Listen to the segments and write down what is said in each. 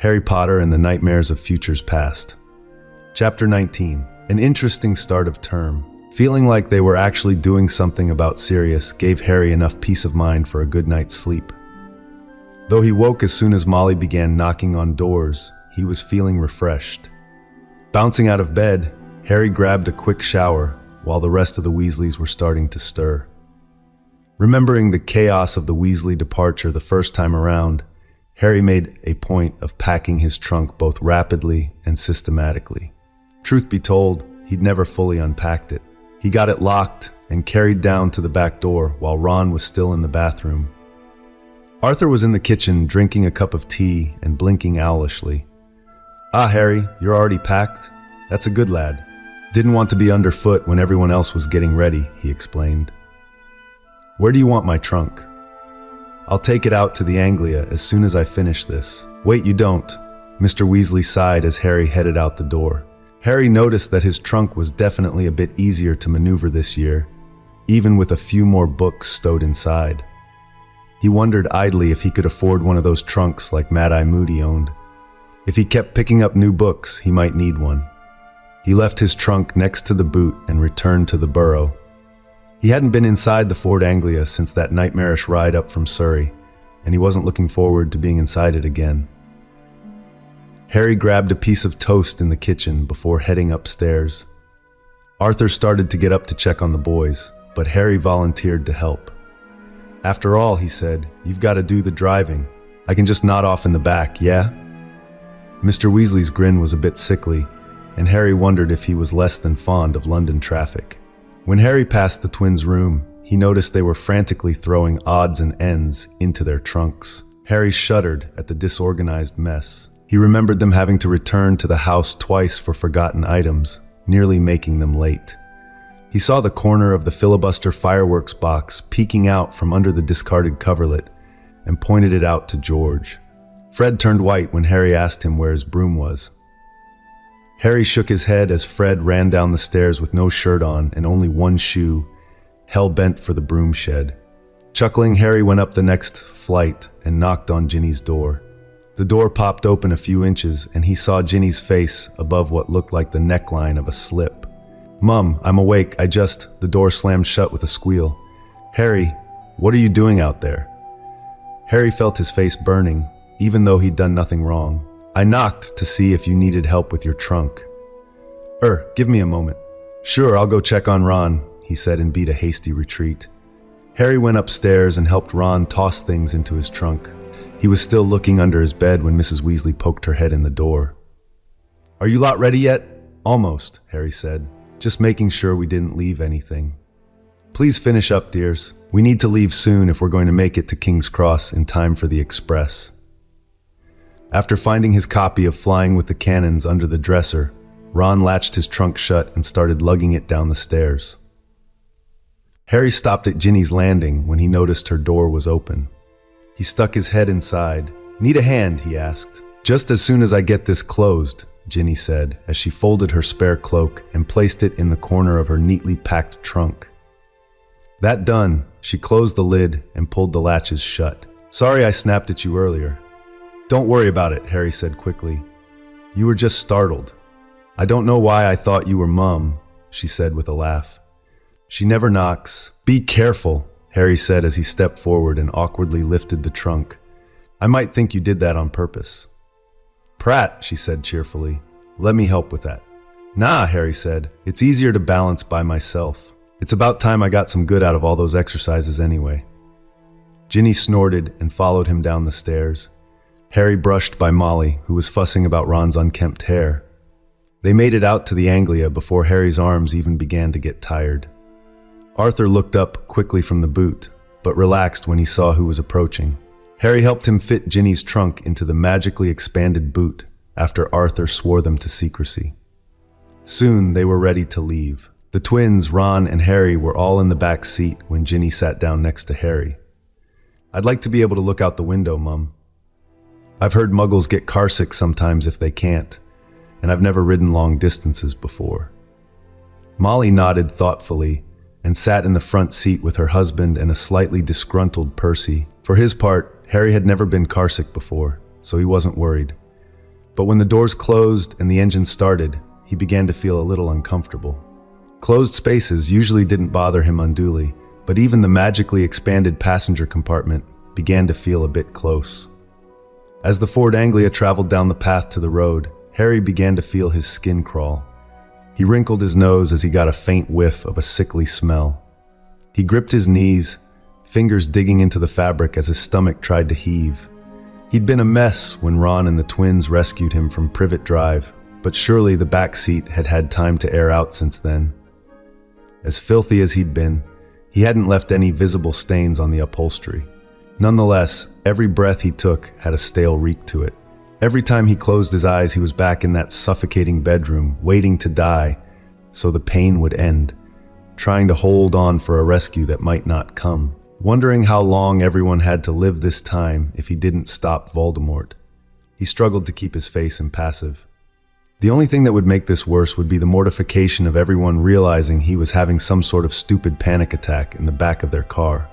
Harry Potter and the Nightmares of Futures Past. Chapter 19. An interesting start of term. Feeling like they were actually doing something about Sirius gave Harry enough peace of mind for a good night's sleep. Though he woke as soon as Molly began knocking on doors, he was feeling refreshed. Bouncing out of bed, Harry grabbed a quick shower while the rest of the Weasleys were starting to stir. Remembering the chaos of the Weasley departure the first time around, Harry made a point of packing his trunk both rapidly and systematically. Truth be told, he'd never fully unpacked it. He got it locked and carried down to the back door while Ron was still in the bathroom. Arthur was in the kitchen drinking a cup of tea and blinking owlishly. "Ah, Harry, you're already packed? That's a good lad. Didn't want to be underfoot when everyone else was getting ready," he explained. "Where do you want my trunk?" "I'll take it out to the Anglia as soon as I finish this." "Wait, you don't." Mr. Weasley sighed as Harry headed out the door. Harry noticed that his trunk was definitely a bit easier to maneuver this year, even with a few more books stowed inside. He wondered idly if he could afford one of those trunks like Mad-Eye Moody owned. If he kept picking up new books, he might need one. He left his trunk next to the boot and returned to the burrow. He hadn't been inside the Ford Anglia since that nightmarish ride up from Surrey, and he wasn't looking forward to being inside it again. Harry grabbed a piece of toast in the kitchen before heading upstairs. Arthur started to get up to check on the boys, but Harry volunteered to help. "After all," he said, "you've got to do the driving. I can just nod off in the back, yeah?" Mr. Weasley's grin was a bit sickly, and Harry wondered if he was less than fond of London traffic. When Harry passed the twins' room, he noticed they were frantically throwing odds and ends into their trunks. Harry shuddered at the disorganized mess. He remembered them having to return to the house twice for forgotten items, nearly making them late. He saw the corner of the filibuster fireworks box peeking out from under the discarded coverlet and pointed it out to George. Fred turned white when Harry asked him where his broom was. Harry shook his head as Fred ran down the stairs with no shirt on and only one shoe, hell-bent for the broom shed. Chuckling, Harry went up the next flight and knocked on Ginny's door. The door popped open a few inches and he saw Ginny's face above what looked like the neckline of a slip. "Mum, I'm awake, The door slammed shut with a squeal. "Harry, what are you doing out there?" Harry felt his face burning, even though he'd done nothing wrong. "I knocked to see if you needed help with your trunk." Give me a moment." "Sure, I'll go check on Ron," he said and beat a hasty retreat. Harry went upstairs and helped Ron toss things into his trunk. He was still looking under his bed when Mrs. Weasley poked her head in the door. "Are you lot ready yet?" "Almost," Harry said, "just making sure we didn't leave anything." "Please finish up, dears. We need to leave soon if we're going to make it to King's Cross in time for the express." After finding his copy of Flying with the Cannons under the dresser, Ron latched his trunk shut and started lugging it down the stairs. Harry stopped at Ginny's landing when he noticed her door was open. He stuck his head inside. "Need a hand?" he asked. "Just as soon as I get this closed," Ginny said as she folded her spare cloak and placed it in the corner of her neatly packed trunk. That done, she closed the lid and pulled the latches shut. "Sorry I snapped at you earlier." "Don't worry about it," Harry said quickly. "You were just startled. I don't know why I thought you were Mum," she said with a laugh. "She never knocks." "Be careful," Harry said as he stepped forward and awkwardly lifted the trunk. "I might think you did that on purpose." "Prat," she said cheerfully. "Let me help with that." "Nah," Harry said. "It's easier to balance by myself. It's about time I got some good out of all those exercises anyway." Ginny snorted and followed him down the stairs. Harry brushed by Molly, who was fussing about Ron's unkempt hair. They made it out to the Anglia before Harry's arms even began to get tired. Arthur looked up quickly from the boot, but relaxed when he saw who was approaching. Harry helped him fit Ginny's trunk into the magically expanded boot after Arthur swore them to secrecy. Soon they were ready to leave. The twins, Ron and Harry, were all in the back seat when Ginny sat down next to Harry. "I'd like to be able to look out the window, Mum. I've heard muggles get carsick sometimes if they can't, and I've never ridden long distances before." Molly nodded thoughtfully and sat in the front seat with her husband and a slightly disgruntled Percy. For his part, Harry had never been carsick before, so he wasn't worried. But when the doors closed and the engine started, he began to feel a little uncomfortable. Closed spaces usually didn't bother him unduly, but even the magically expanded passenger compartment began to feel a bit close. As the Ford Anglia traveled down the path to the road, Harry began to feel his skin crawl. He wrinkled his nose as he got a faint whiff of a sickly smell. He gripped his knees, fingers digging into the fabric as his stomach tried to heave. He'd been a mess when Ron and the twins rescued him from Privet Drive, but surely the back seat had had time to air out since then. As filthy as he'd been, he hadn't left any visible stains on the upholstery. Nonetheless, every breath he took had a stale reek to it. Every time he closed his eyes, he was back in that suffocating bedroom, waiting to die so the pain would end, trying to hold on for a rescue that might not come, wondering how long everyone had to live this time if he didn't stop Voldemort. He struggled to keep his face impassive. The only thing that would make this worse would be the mortification of everyone realizing he was having some sort of stupid panic attack in the back of their car.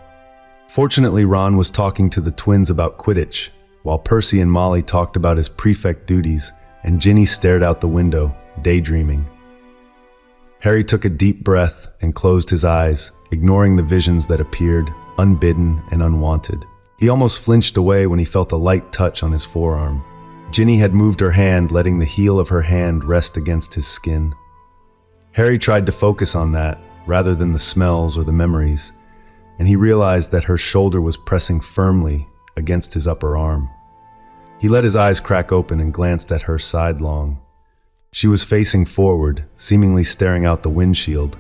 Fortunately, Ron was talking to the twins about Quidditch, while Percy and Molly talked about his prefect duties, and Ginny stared out the window, daydreaming. Harry took a deep breath and closed his eyes, ignoring the visions that appeared, unbidden and unwanted. He almost flinched away when he felt a light touch on his forearm. Ginny had moved her hand, letting the heel of her hand rest against his skin. Harry tried to focus on that, rather than the smells or the memories, and he realized that her shoulder was pressing firmly against his upper arm. He let his eyes crack open and glanced at her sidelong. She was facing forward, seemingly staring out the windshield.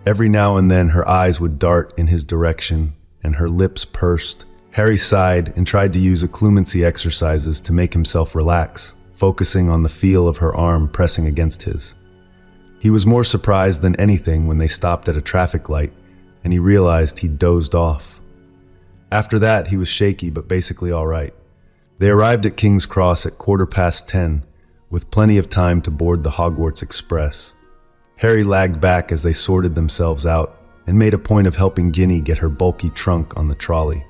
Every now and then her eyes would dart in his direction, and her lips pursed. Harry sighed and tried to use occlumency exercises to make himself relax, focusing on the feel of her arm pressing against his. He was more surprised than anything when they stopped at a traffic light, and he realized he'd dozed off. After that, he was shaky but basically all right. They arrived at King's Cross at 10:15, with plenty of time to board the Hogwarts Express. Harry lagged back as they sorted themselves out and made a point of helping Ginny get her bulky trunk on the trolley.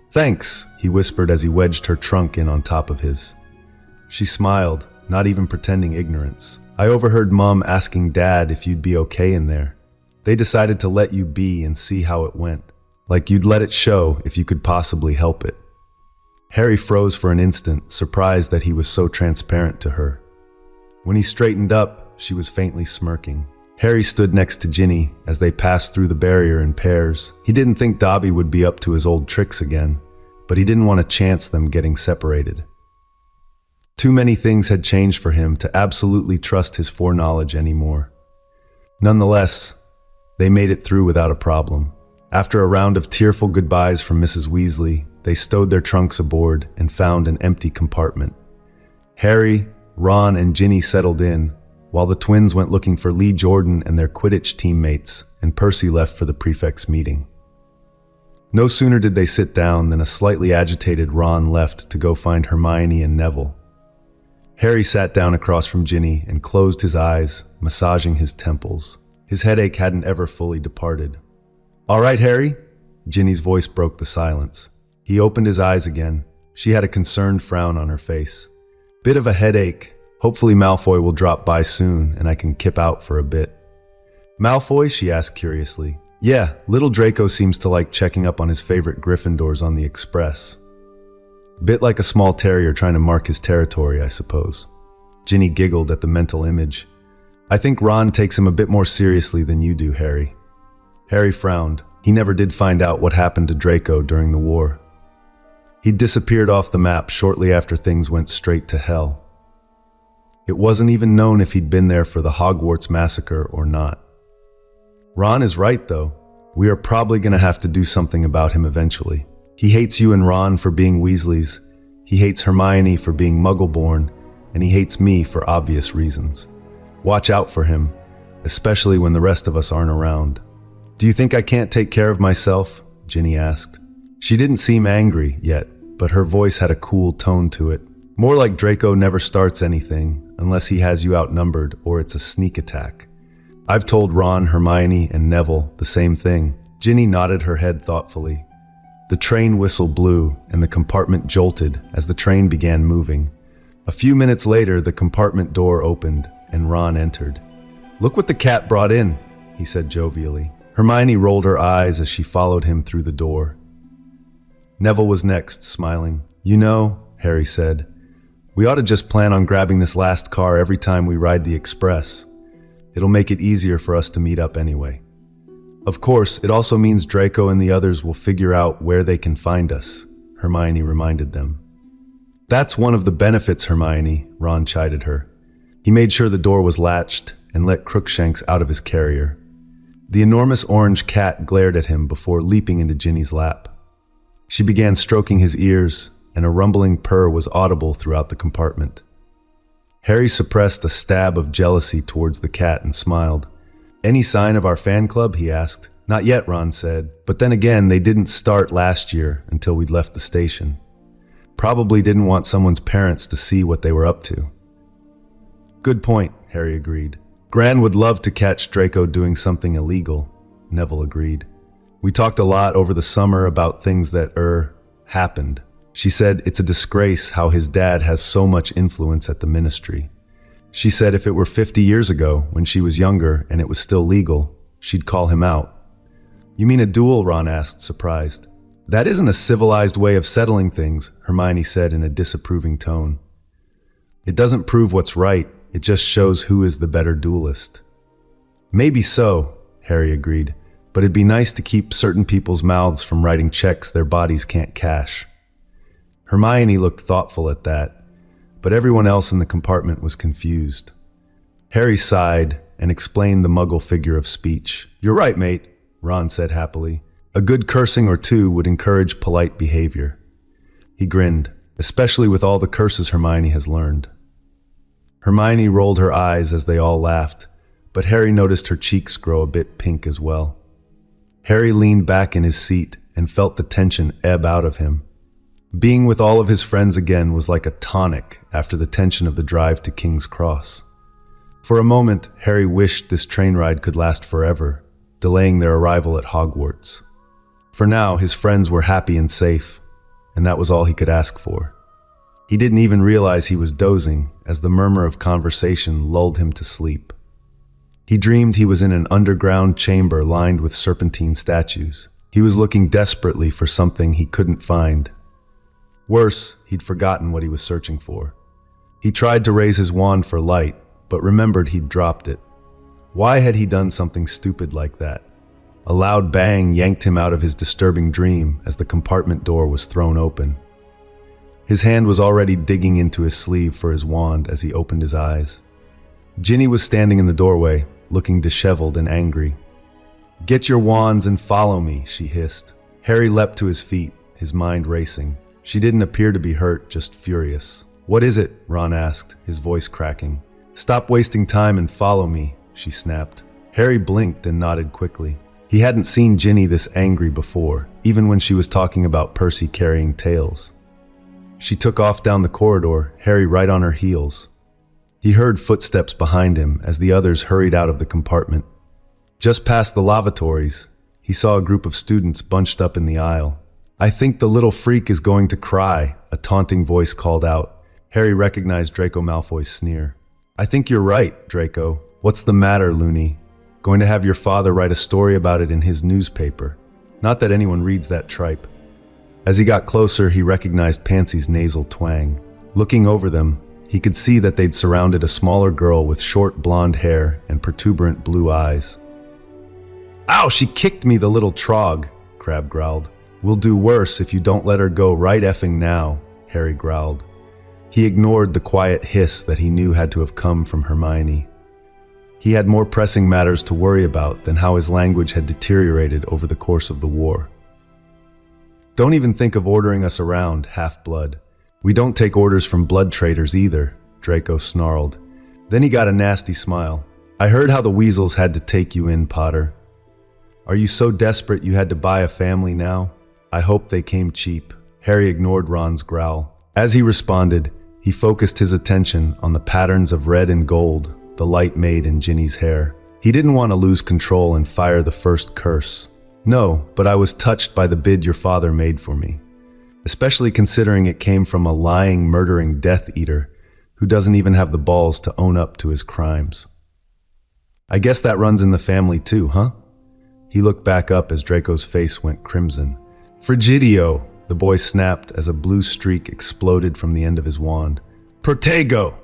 "Thanks," he whispered as he wedged her trunk in on top of his. She smiled, not even pretending ignorance. "I overheard Mom asking Dad if you'd be okay in there. They decided to let you be and see how it went. Like you'd let it show if you could possibly help it." Harry froze for an instant, surprised that he was so transparent to her. When he straightened up, she was faintly smirking. Harry stood next to Ginny as they passed through the barrier in pairs. He didn't think Dobby would be up to his old tricks again, but he didn't want to chance them getting separated. Too many things had changed for him to absolutely trust his foreknowledge anymore. Nonetheless, they made it through without a problem. After a round of tearful goodbyes from Mrs. Weasley, they stowed their trunks aboard and found an empty compartment. Harry, Ron, and Ginny settled in, while the twins went looking for Lee Jordan and their Quidditch teammates, and Percy left for the prefect's meeting. No sooner did they sit down than a slightly agitated Ron left to go find Hermione and Neville. Harry sat down across from Ginny and closed his eyes, massaging his temples. His headache hadn't ever fully departed. "All right, Harry?" Ginny's voice broke the silence. He opened his eyes again. She had a concerned frown on her face. "Bit of a headache. Hopefully Malfoy will drop by soon and I can kip out for a bit." "Malfoy?" she asked curiously. "Yeah, little Draco seems to like checking up on his favorite Gryffindors on the Express. Bit like a small terrier trying to mark his territory, I suppose." Ginny giggled at the mental image. "I think Ron takes him a bit more seriously than you do, Harry." Harry frowned. He never did find out what happened to Draco during the war. He disappeared off the map shortly after things went straight to hell. It wasn't even known if he'd been there for the Hogwarts massacre or not. Ron is right, though. We are probably going to have to do something about him eventually. He hates you and Ron for being Weasleys. He hates Hermione for being Muggle-born, and he hates me for obvious reasons. Watch out for him, especially when the rest of us aren't around. "Do you think I can't take care of myself?" Ginny asked. She didn't seem angry yet, but her voice had a cool tone to it. More like Draco never starts anything unless he has you outnumbered or it's a sneak attack. I've told Ron, Hermione, and Neville the same thing. Ginny nodded her head thoughtfully. The train whistle blew and the compartment jolted as the train began moving. A few minutes later, the compartment door opened and Ron entered. "Look what the cat brought in," he said jovially. Hermione rolled her eyes as she followed him through the door. Neville was next, smiling. "You know," Harry said, "we ought to just plan on grabbing this last car every time we ride the express. It'll make it easier for us to meet up anyway. Of course, it also means Draco and the others will figure out where they can find us," Hermione reminded them. "That's one of the benefits, Hermione," Ron chided her. He made sure the door was latched and let Crookshanks out of his carrier. The enormous orange cat glared at him before leaping into Ginny's lap. She began stroking his ears, and a rumbling purr was audible throughout the compartment. Harry suppressed a stab of jealousy towards the cat and smiled. "Any sign of our fan club?" he asked. "Not yet," Ron said. "But then again, they didn't start last year until we'd left the station. Probably didn't want someone's parents to see what they were up to." "Good point," Harry agreed. "Gran would love to catch Draco doing something illegal," Neville agreed. "We talked a lot over the summer about things that, happened. She said it's a disgrace how his dad has so much influence at the ministry. She said if it were 50 years ago, when she was younger and it was still legal, she'd call him out." "You mean a duel?" Ron asked, surprised. "That isn't a civilized way of settling things," Hermione said in a disapproving tone. "It doesn't prove what's right, it just shows who is the better duelist." "Maybe so," Harry agreed, "but it'd be nice to keep certain people's mouths from writing checks their bodies can't cash." Hermione looked thoughtful at that, but everyone else in the compartment was confused. Harry sighed and explained the muggle figure of speech. "You're right, mate," Ron said happily. "A good cursing or two would encourage polite behavior." He grinned, especially with all the curses Hermione has learned. Hermione rolled her eyes as they all laughed, but Harry noticed her cheeks grow a bit pink as well. Harry leaned back in his seat and felt the tension ebb out of him. Being with all of his friends again was like a tonic after the tension of the drive to King's Cross. For a moment, Harry wished this train ride could last forever, delaying their arrival at Hogwarts. For now, his friends were happy and safe, and that was all he could ask for. He didn't even realize he was dozing as the murmur of conversation lulled him to sleep. He dreamed he was in an underground chamber lined with serpentine statues. He was looking desperately for something he couldn't find. Worse, he'd forgotten what he was searching for. He tried to raise his wand for light, but remembered he'd dropped it. Why had he done something stupid like that? A loud bang yanked him out of his disturbing dream as the compartment door was thrown open. His hand was already digging into his sleeve for his wand as he opened his eyes. Ginny was standing in the doorway, looking disheveled and angry. "Get your wands and follow me," she hissed. Harry leapt to his feet, his mind racing. She didn't appear to be hurt, just furious. "What is it?" Ron asked, his voice cracking. "Stop wasting time and follow me," she snapped. Harry blinked and nodded quickly. He hadn't seen Ginny this angry before, even when she was talking about Percy carrying tales. She took off down the corridor, Harry right on her heels. He heard footsteps behind him as the others hurried out of the compartment. Just past the lavatories, he saw a group of students bunched up in the aisle. "I think the little freak is going to cry," a taunting voice called out. Harry recognized Draco Malfoy's sneer. "I think you're right, Draco. What's the matter, loony? Going to have your father write a story about it in his newspaper. Not that anyone reads that tripe." As he got closer, he recognized Pansy's nasal twang. Looking over them, he could see that they'd surrounded a smaller girl with short blonde hair and protuberant blue eyes. "Ow, she kicked me, the little trog," Crabbe growled. "We'll do worse if you don't let her go right effing now," Harry growled. He ignored the quiet hiss that he knew had to have come from Hermione. He had more pressing matters to worry about than how his language had deteriorated over the course of the war. "Don't even think of ordering us around, half-blood. We don't take orders from blood traders either," Draco snarled. Then he got a nasty smile. "I heard how the weasels had to take you in, Potter. Are you so desperate you had to buy a family now? I hope they came cheap." Harry ignored Ron's growl. As he responded, he focused his attention on the patterns of red and gold the light made in Ginny's hair. He didn't want to lose control and fire the first curse. "No, but I was touched by the bid your father made for me. Especially considering it came from a lying, murdering Death Eater who doesn't even have the balls to own up to his crimes. I guess that runs in the family too, huh? He looked back up as Draco's face went crimson. Frigidio, the boy snapped as a blue streak exploded from the end of his wand. Protego!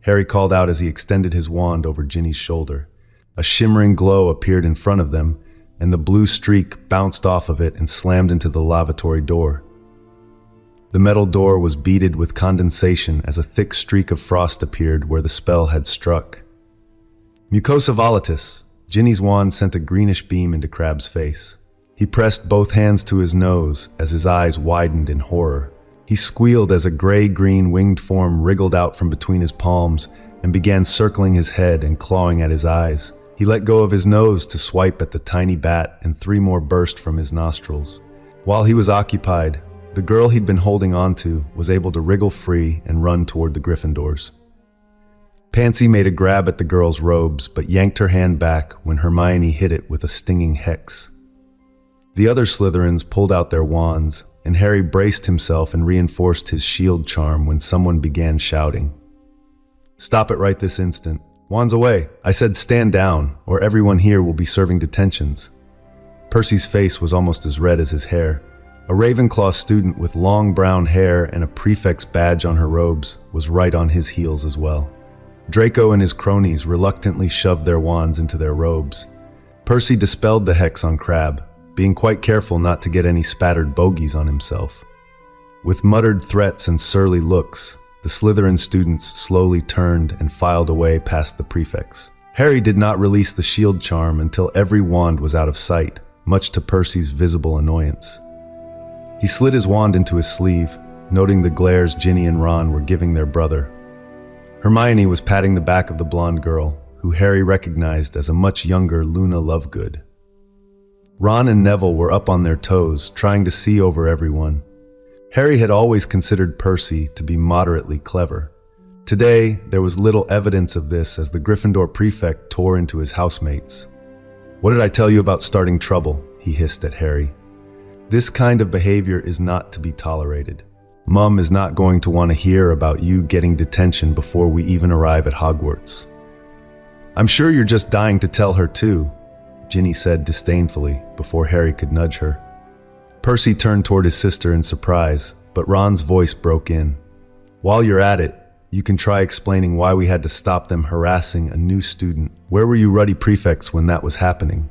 Harry called out as he extended his wand over Ginny's shoulder. A shimmering glow appeared in front of them, and the blue streak bounced off of it and slammed into the lavatory door. The metal door was beaded with condensation as a thick streak of frost appeared where the spell had struck. Mucosa volatis. Ginny's wand sent a greenish beam into Crabbe's face. He pressed both hands to his nose as his eyes widened in horror. He squealed as a gray-green winged form wriggled out from between his palms and began circling his head and clawing at his eyes. He let go of his nose to swipe at the tiny bat, and 3 more burst from his nostrils. While he was occupied, the girl he'd been holding onto was able to wriggle free and run toward the Gryffindors. Pansy made a grab at the girl's robes, but yanked her hand back when Hermione hit it with a stinging hex. The other Slytherins pulled out their wands, and Harry braced himself and reinforced his shield charm when someone began shouting. Stop it right this instant. Wands away. I said stand down, or everyone here will be serving detentions. Percy's face was almost as red as his hair. A Ravenclaw student with long brown hair and a prefect's badge on her robes was right on his heels as well. Draco and his cronies reluctantly shoved their wands into their robes. Percy dispelled the hex on Crabbe, being quite careful not to get any spattered bogies on himself. With muttered threats and surly looks, the Slytherin students slowly turned and filed away past the prefects. Harry did not release the shield charm until every wand was out of sight, much to Percy's visible annoyance. He slid his wand into his sleeve, noting the glares Ginny and Ron were giving their brother. Hermione was patting the back of the blonde girl, who Harry recognized as a much younger Luna Lovegood. Ron and Neville were up on their toes, trying to see over everyone. Harry had always considered Percy to be moderately clever. Today, there was little evidence of this as the Gryffindor prefect tore into his housemates. "What did I tell you about starting trouble?" he hissed at Harry. "This kind of behavior is not to be tolerated. Mum is not going to want to hear about you getting detention before we even arrive at Hogwarts." "I'm sure you're just dying to tell her too," Ginny said disdainfully before Harry could nudge her. Percy turned toward his sister in surprise, but Ron's voice broke in. "While you're at it, you can try explaining why we had to stop them harassing a new student. Where were you ruddy prefects when that was happening?"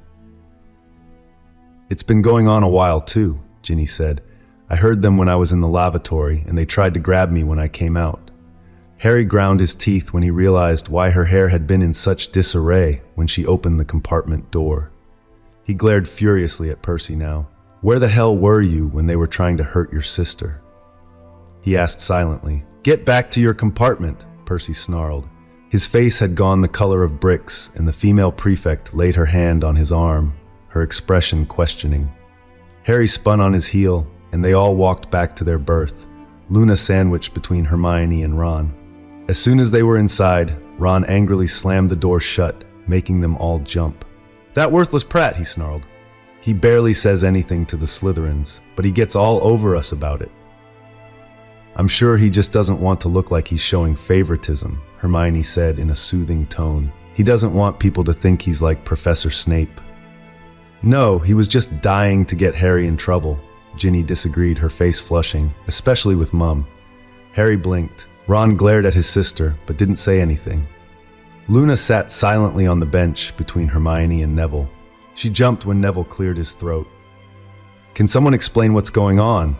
"It's been going on a while too," Ginny said. "I heard them when I was in the lavatory, and they tried to grab me when I came out." Harry ground his teeth when he realized why her hair had been in such disarray when she opened the compartment door. He glared furiously at Percy now. "Where the hell were you when they were trying to hurt your sister?" He asked silently. "Get back to your compartment," Percy snarled. His face had gone the color of bricks, and the female prefect laid her hand on his arm, her expression questioning. Harry spun on his heel, and they all walked back to their berth, Luna sandwiched between Hermione and Ron. As soon as they were inside, Ron angrily slammed the door shut, making them all jump. "That worthless prat," he snarled. "He barely says anything to the Slytherins, but he gets all over us about it." "I'm sure he just doesn't want to look like he's showing favoritism," Hermione said in a soothing tone. "He doesn't want people to think he's like Professor Snape." "No, he was just dying to get Harry in trouble," Ginny disagreed, her face flushing, especially with Mum. Harry blinked. Ron glared at his sister, but didn't say anything. Luna sat silently on the bench between Hermione and Neville. She jumped when Neville cleared his throat. "Can someone explain what's going on?"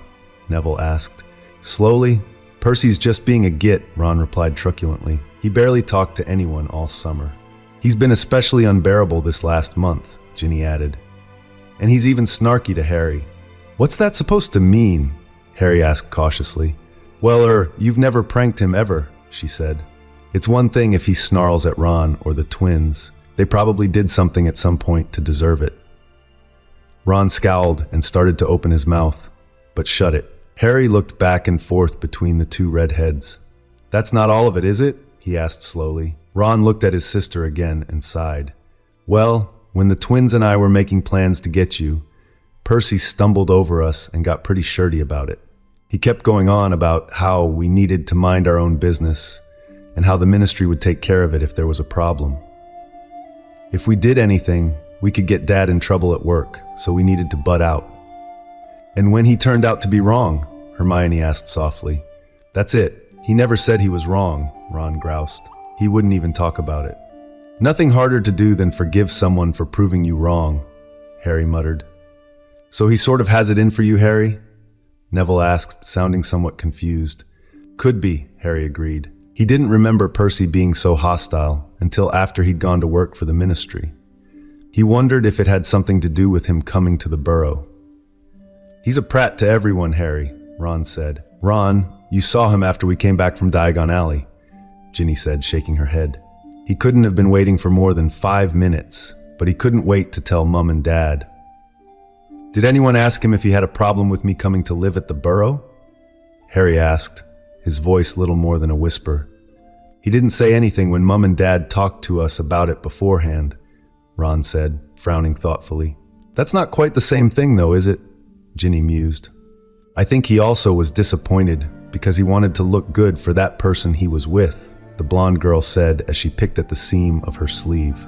Neville asked. Slowly, "Percy's just being a git," Ron replied truculently. "He barely talked to anyone all summer." "He's been especially unbearable this last month," Ginny added. "And he's even snarky to Harry." "What's that supposed to mean?" Harry asked cautiously. "Well, you've never pranked him ever," she said. "It's one thing if he snarls at Ron or the twins. They probably did something at some point to deserve it." Ron scowled and started to open his mouth, but shut it. Harry looked back and forth between the two redheads. "That's not all of it, is it?" he asked slowly. Ron looked at his sister again and sighed. "Well, when the twins and I were making plans to get you, Percy stumbled over us and got pretty shirty about it. He kept going on about how we needed to mind our own business. and how the ministry would take care of it if there was a problem. If we did anything, we could get Dad in trouble at work, so we needed to butt out. And when he turned out to be wrong? Hermione asked softly. That's it. He never said he was wrong, Ron groused. He wouldn't even talk about it. Nothing harder to do than forgive someone for proving you wrong, Harry muttered. So he sort of has it in for you, Harry? Neville asked, sounding somewhat confused. Could be, Harry agreed. He didn't remember Percy being so hostile until after he'd gone to work for the ministry. He wondered if it had something to do with him coming to the burrow. He's a prat to everyone, Harry, Ron said. Ron, you saw him after we came back from Diagon Alley, Ginny said, shaking her head. He couldn't have been waiting for more than 5 minutes, but he couldn't wait to tell Mum and Dad. Did anyone ask him if he had a problem with me coming to live at the burrow? Harry asked, his voice little more than a whisper. He didn't say anything when Mum and Dad talked to us about it beforehand, Ron said, frowning thoughtfully. That's not quite the same thing though, is it? Ginny mused. I think he also was disappointed because he wanted to look good for that person he was with, the blonde girl said as she picked at the seam of her sleeve.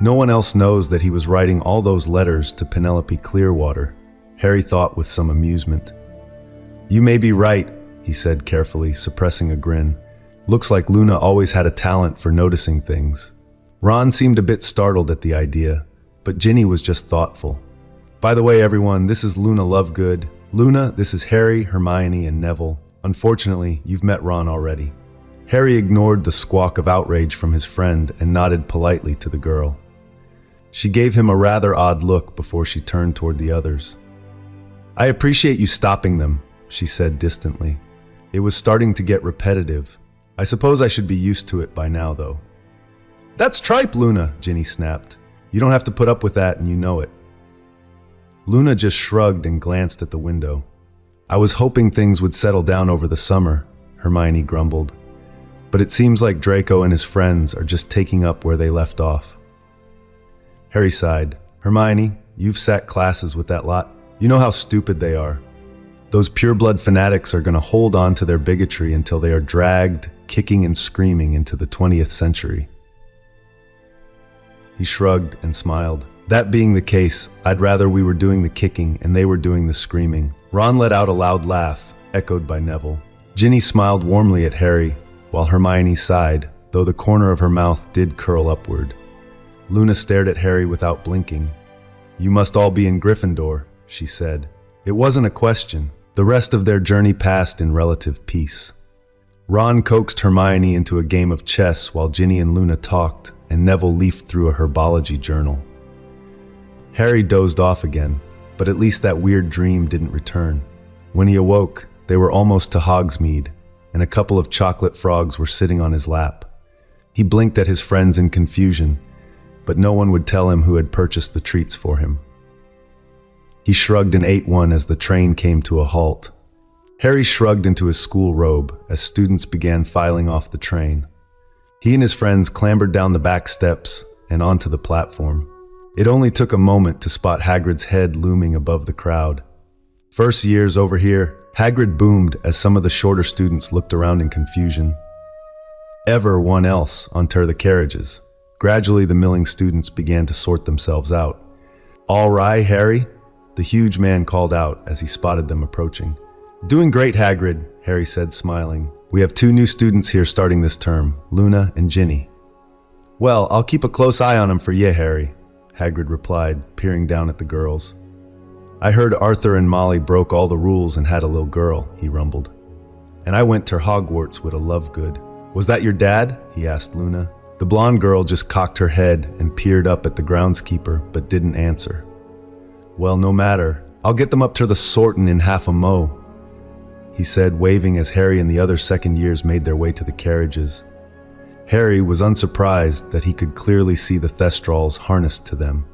No one else knows that he was writing all those letters to Penelope Clearwater, Harry thought with some amusement. You may be right, he said carefully, suppressing a grin. Looks like Luna always had a talent for noticing things. Ron seemed a bit startled at the idea, but Ginny was just thoughtful. By the way, everyone, this is Luna Lovegood. Luna, this is Harry, Hermione, and Neville. Unfortunately, you've met Ron already. Harry ignored the squawk of outrage from his friend and nodded politely to the girl. She gave him a rather odd look before she turned toward the others. I appreciate you stopping them, she said distantly. It was starting to get repetitive. I suppose I should be used to it by now, though. That's tripe, Luna, Ginny snapped. You don't have to put up with that, and you know it. Luna just shrugged and glanced at the window. I was hoping things would settle down over the summer, Hermione grumbled. But it seems like Draco and his friends are just taking up where they left off. Harry sighed. Hermione, you've sat classes with that lot. You know how stupid they are. Those pureblood fanatics are going to hold on to their bigotry until they are dragged, kicking and screaming into the 20th century. He shrugged and smiled. That being the case, I'd rather we were doing the kicking and they were doing the screaming. Ron let out a loud laugh, echoed by Neville. Ginny smiled warmly at Harry, while Hermione sighed, though the corner of her mouth did curl upward. Luna stared at Harry without blinking. You must all be in Gryffindor, she said. It wasn't a question. The rest of their journey passed in relative peace. Ron coaxed Hermione into a game of chess while Ginny and Luna talked, and Neville leafed through a herbology journal. Harry dozed off again, but at least that weird dream didn't return. When he awoke, they were almost to Hogsmeade, and a couple of chocolate frogs were sitting on his lap. He blinked at his friends in confusion, but no one would tell him who had purchased the treats for him. He shrugged and ate one as the train came to a halt. Harry shrugged into his school robe as students began filing off the train. He and his friends clambered down the back steps and onto the platform. It only took a moment to spot Hagrid's head looming above the crowd. First years over here, Hagrid boomed as some of the shorter students looked around in confusion. Ever one else onto the carriages. Gradually, the milling students began to sort themselves out. All right, Harry, the huge man called out as he spotted them approaching. Doing great, Hagrid, Harry said, smiling. We have 2 new students here starting this term, Luna and Ginny. Well, I'll keep a close eye on them for ye, Harry, Hagrid replied, peering down at the girls. I heard Arthur and Molly broke all the rules and had a little girl, he rumbled. And I went to Hogwarts with a Lovegood. Was that your dad? He asked Luna. The blonde girl just cocked her head and peered up at the groundskeeper, but didn't answer. Well, no matter. I'll get them up to the sortin' in half a mo, he said, waving as Harry and the other second years made their way to the carriages. Harry was unsurprised that he could clearly see the Thestrals harnessed to them.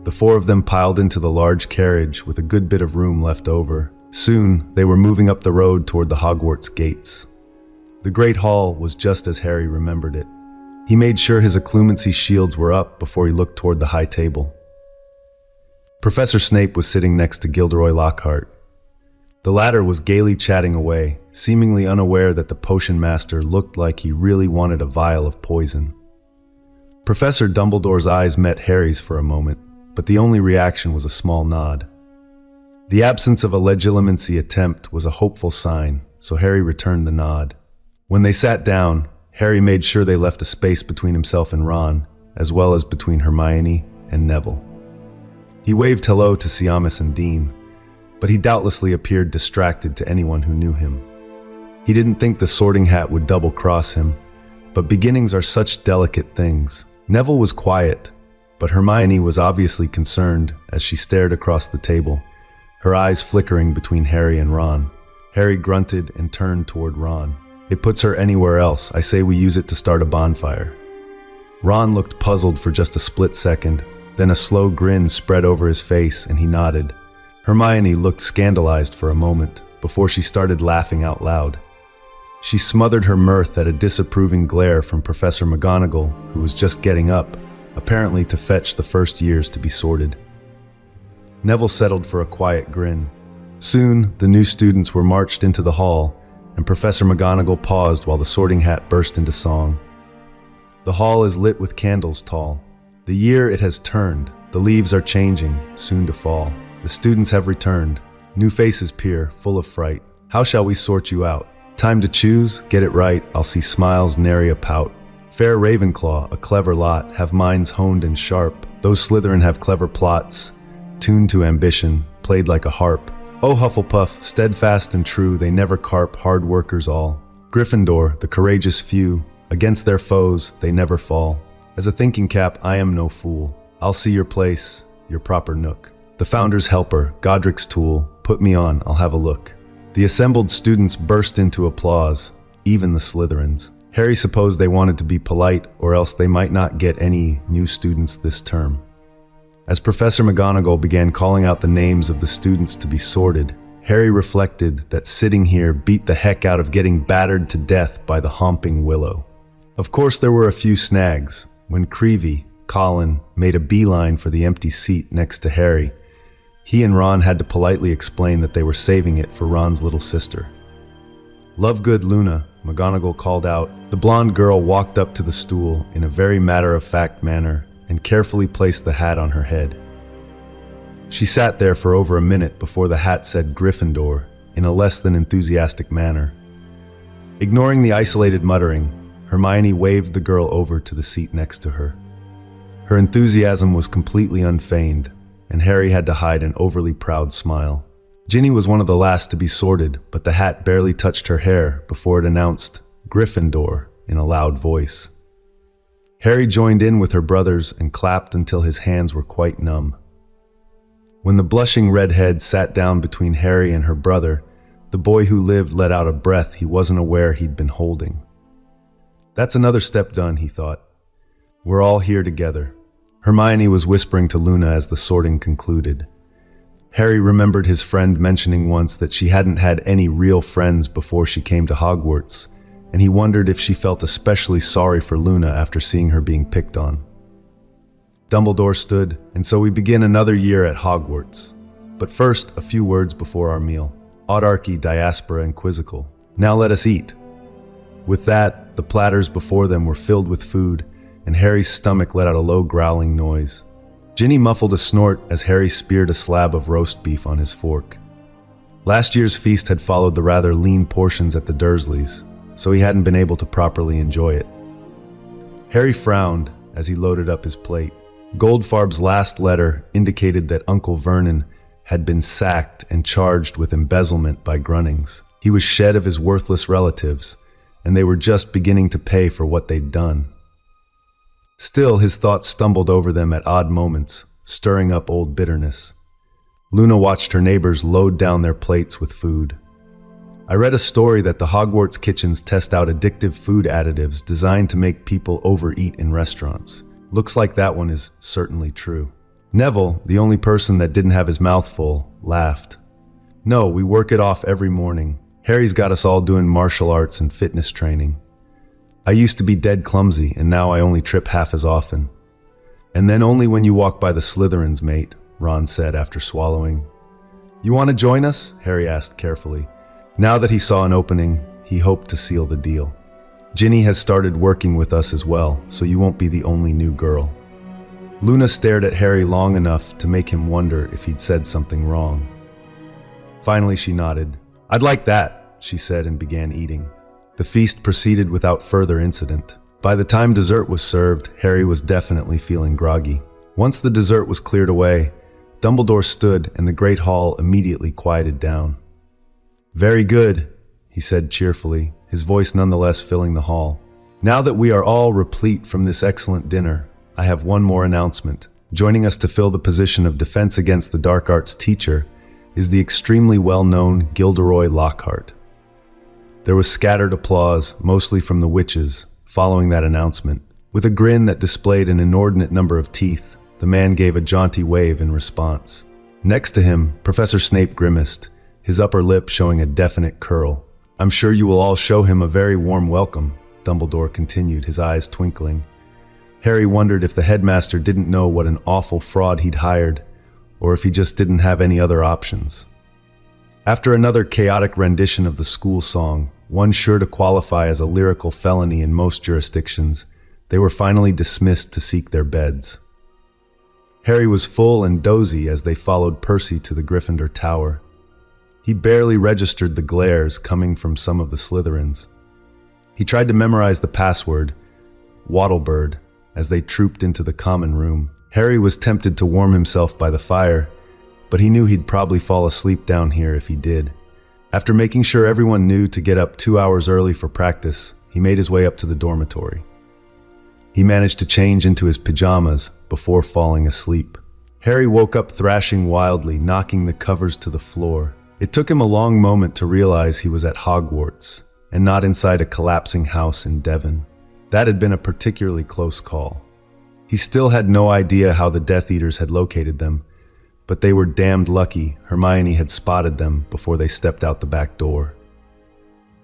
The 4 of them piled into the large carriage with a good bit of room left over. Soon, they were moving up the road toward the Hogwarts gates. The Great Hall was just as Harry remembered it. He made sure his occlumency shields were up before he looked toward the high table. Professor Snape was sitting next to Gilderoy Lockhart. The latter was gaily chatting away, seemingly unaware that the potion master looked like he really wanted a vial of poison. Professor Dumbledore's eyes met Harry's for a moment, but the only reaction was a small nod. The absence of a legilimency attempt was a hopeful sign, so Harry returned the nod. When they sat down, Harry made sure they left a space between himself and Ron, as well as between Hermione and Neville. He waved hello to Siamus and Dean, but he doubtlessly appeared distracted to anyone who knew him. He didn't think the Sorting Hat would double-cross him, but beginnings are such delicate things. Neville was quiet, but Hermione was obviously concerned as she stared across the table, her eyes flickering between Harry and Ron. Harry grunted and turned toward Ron. "It puts her anywhere else. I say we use it to start a bonfire." Ron looked puzzled for just a split second, then a slow grin spread over his face and he nodded. Hermione looked scandalized for a moment before she started laughing out loud. She smothered her mirth at a disapproving glare from Professor McGonagall, who was just getting up, apparently to fetch the first years to be sorted. Neville settled for a quiet grin. Soon, the new students were marched into the hall, and Professor McGonagall paused while the Sorting Hat burst into song. The hall is lit with candles tall. The year it has turned, the leaves are changing, soon to fall. The students have returned. New faces peer, full of fright. How shall we sort you out? Time to choose, get it right, I'll see smiles, nary a pout. Fair Ravenclaw, a clever lot, have minds honed and sharp. Those Slytherin have clever plots, tuned to ambition, played like a harp. Oh Hufflepuff, steadfast and true, they never carp, hard workers all. Gryffindor, the courageous few, against their foes, they never fall. As a thinking cap, I am no fool. I'll see your place, your proper nook. The Founder's helper, Godric's tool, put me on, I'll have a look. The assembled students burst into applause, even the Slytherins. Harry supposed they wanted to be polite, or else they might not get any new students this term. As Professor McGonagall began calling out the names of the students to be sorted, Harry reflected that sitting here beat the heck out of getting battered to death by the Homping Willow. Of course there were a few snags. When Creevy, Colin, made a beeline for the empty seat next to Harry, he and Ron had to politely explain that they were saving it for Ron's little sister. "Lovegood Luna," McGonagall called out. The blonde girl walked up to the stool in a very matter-of-fact manner and carefully placed the hat on her head. She sat there for over a minute before the hat said Gryffindor in a less than enthusiastic manner. Ignoring the isolated muttering, Hermione waved the girl over to the seat next to her. Her enthusiasm was completely unfeigned, and Harry had to hide an overly proud smile. Ginny was one of the last to be sorted, but the hat barely touched her hair before it announced Gryffindor in a loud voice. Harry joined in with her brothers and clapped until his hands were quite numb. When the blushing redhead sat down between Harry and her brother, the boy who lived let out a breath he wasn't aware he'd been holding. That's another step done, he thought. We're all here together. Hermione was whispering to Luna as the sorting concluded. Harry remembered his friend mentioning once that she hadn't had any real friends before she came to Hogwarts, and he wondered if she felt especially sorry for Luna after seeing her being picked on. Dumbledore stood, and so we begin another year at Hogwarts. But first, a few words before our meal. Audarchy, diaspora, and quizzical. Now let us eat. With that, the platters before them were filled with food, and Harry's stomach let out a low growling noise. Ginny muffled a snort as Harry speared a slab of roast beef on his fork. Last year's feast had followed the rather lean portions at the Dursleys, so he hadn't been able to properly enjoy it. Harry frowned as he loaded up his plate. Goldfarb's last letter indicated that Uncle Vernon had been sacked and charged with embezzlement by Grunnings. He was shed of his worthless relatives, and they were just beginning to pay for what they'd done. Still, his thoughts stumbled over them at odd moments, stirring up old bitterness. Luna watched her neighbors load down their plates with food. I read a story that the Hogwarts kitchens test out addictive food additives designed to make people overeat in restaurants. Looks like that one is certainly true. Neville, the only person that didn't have his mouth full, laughed. No, we work it off every morning. Harry's got us all doing martial arts and fitness training. I used to be dead clumsy, and now I only trip half as often. And then only when you walk by the Slytherins, mate, Ron said after swallowing. "You want to join us?" Harry asked carefully. Now that he saw an opening, he hoped to seal the deal. "Ginny has started working with us as well, so you won't be the only new girl." Luna stared at Harry long enough to make him wonder if he'd said something wrong. Finally, she nodded. "I'd like that," she said, and began eating. The feast proceeded without further incident. By the time dessert was served, Harry was definitely feeling groggy. Once the dessert was cleared away, Dumbledore stood and the Great Hall immediately quieted down. "Very good," he said cheerfully, his voice nonetheless filling the hall. "Now that we are all replete from this excellent dinner, I have one more announcement. Joining us to fill the position of Defense Against the Dark Arts teacher is the extremely well-known Gilderoy Lockhart." There was scattered applause, mostly from the witches, following that announcement. With a grin that displayed an inordinate number of teeth, the man gave a jaunty wave in response. Next to him, Professor Snape grimaced, his upper lip showing a definite curl. "I'm sure you will all show him a very warm welcome," Dumbledore continued, his eyes twinkling. Harry wondered if the headmaster didn't know what an awful fraud he'd hired, or if he just didn't have any other options. After another chaotic rendition of the school song, one sure to qualify as a lyrical felony in most jurisdictions, they were finally dismissed to seek their beds. Harry was full and dozy as they followed Percy to the Gryffindor Tower. He barely registered the glares coming from some of the Slytherins. He tried to memorize the password, Wattlebird, as they trooped into the common room. Harry was tempted to warm himself by the fire, but he knew he'd probably fall asleep down here if he did. After making sure everyone knew to get up 2 hours early for practice, he made his way up to the dormitory. He managed to change into his pajamas before falling asleep. Harry woke up thrashing wildly, knocking the covers to the floor. It took him a long moment to realize he was at Hogwarts, and not inside a collapsing house in Devon. That had been a particularly close call. He still had no idea how the Death Eaters had located them, but they were damned lucky Hermione had spotted them before they stepped out the back door.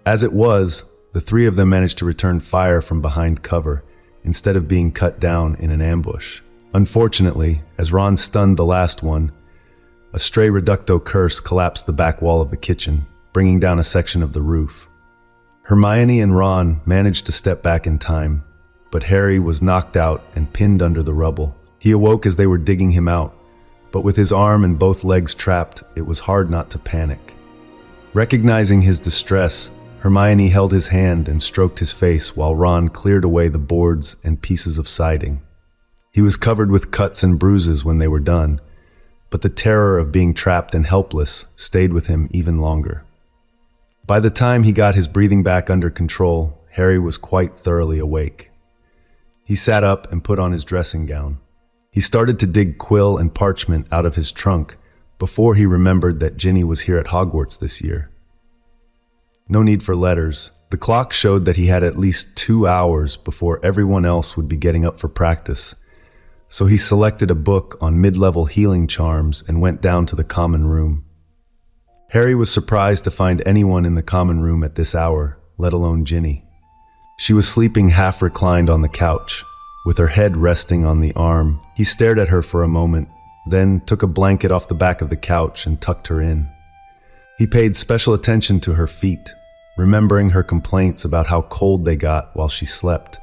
As it was, the three of them managed to return fire from behind cover, instead of being cut down in an ambush. Unfortunately, as Ron stunned the last one, a stray reducto curse collapsed the back wall of the kitchen, bringing down a section of the roof. Hermione and Ron managed to step back in time, but Harry was knocked out and pinned under the rubble. He awoke as they were digging him out, but with his arm and both legs trapped, it was hard not to panic. Recognizing his distress, Hermione held his hand and stroked his face while Ron cleared away the boards and pieces of siding. He was covered with cuts and bruises when they were done, but the terror of being trapped and helpless stayed with him even longer. By the time he got his breathing back under control, Harry was quite thoroughly awake. He sat up and put on his dressing gown. He started to dig quill and parchment out of his trunk before he remembered that Ginny was here at Hogwarts this year. No need for letters. The clock showed that he had at least 2 hours before everyone else would be getting up for practice, so he selected a book on mid-level healing charms and went down to the common room. Harry was surprised to find anyone in the common room at this hour, let alone Ginny. She was sleeping half reclined on the couch, with her head resting on the arm. He stared at her for a moment, then took a blanket off the back of the couch and tucked her in. He paid special attention to her feet, remembering her complaints about how cold they got while she slept.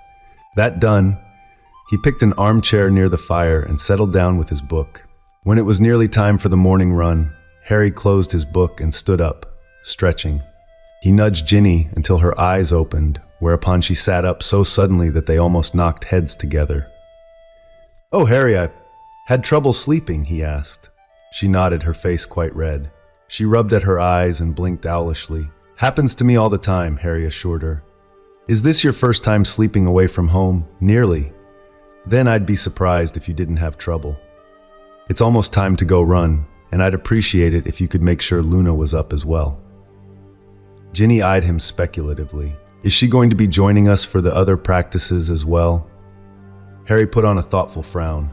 That done, he picked an armchair near the fire and settled down with his book. When it was nearly time for the morning run, Harry closed his book and stood up, stretching. He nudged Ginny until her eyes opened, whereupon she sat up so suddenly that they almost knocked heads together. "Oh, Harry, I had trouble sleeping," he asked. She nodded, her face quite red. She rubbed at her eyes and blinked owlishly. "Happens to me all the time," Harry assured her. "Is this your first time sleeping away from home?" "Nearly. Then I'd be surprised if you didn't have trouble. It's almost time to go run, and I'd appreciate it if you could make sure Luna was up as well." Ginny eyed him speculatively. "Is she going to be joining us for the other practices as well?" Harry put on a thoughtful frown.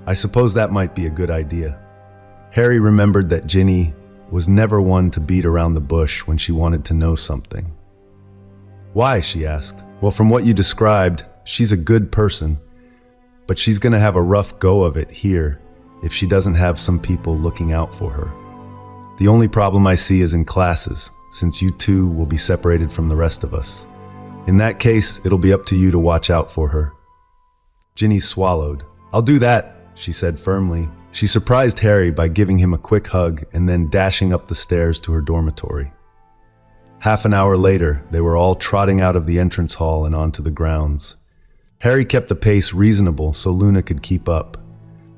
"I suppose that might be a good idea." Harry remembered that Ginny was never one to beat around the bush when she wanted to know something. "Why?" she asked. "Well, from what you described, she's a good person, but she's going to have a rough go of it here if she doesn't have some people looking out for her." The only problem I see is in classes, since you two will be separated from the rest of us. In that case, it'll be up to you to watch out for her." Ginny swallowed. "I'll do that," she said firmly. She surprised Harry by giving him a quick hug and then dashing up the stairs to her dormitory. Half an hour later, they were all trotting out of the entrance hall and onto the grounds. Harry kept the pace reasonable so Luna could keep up.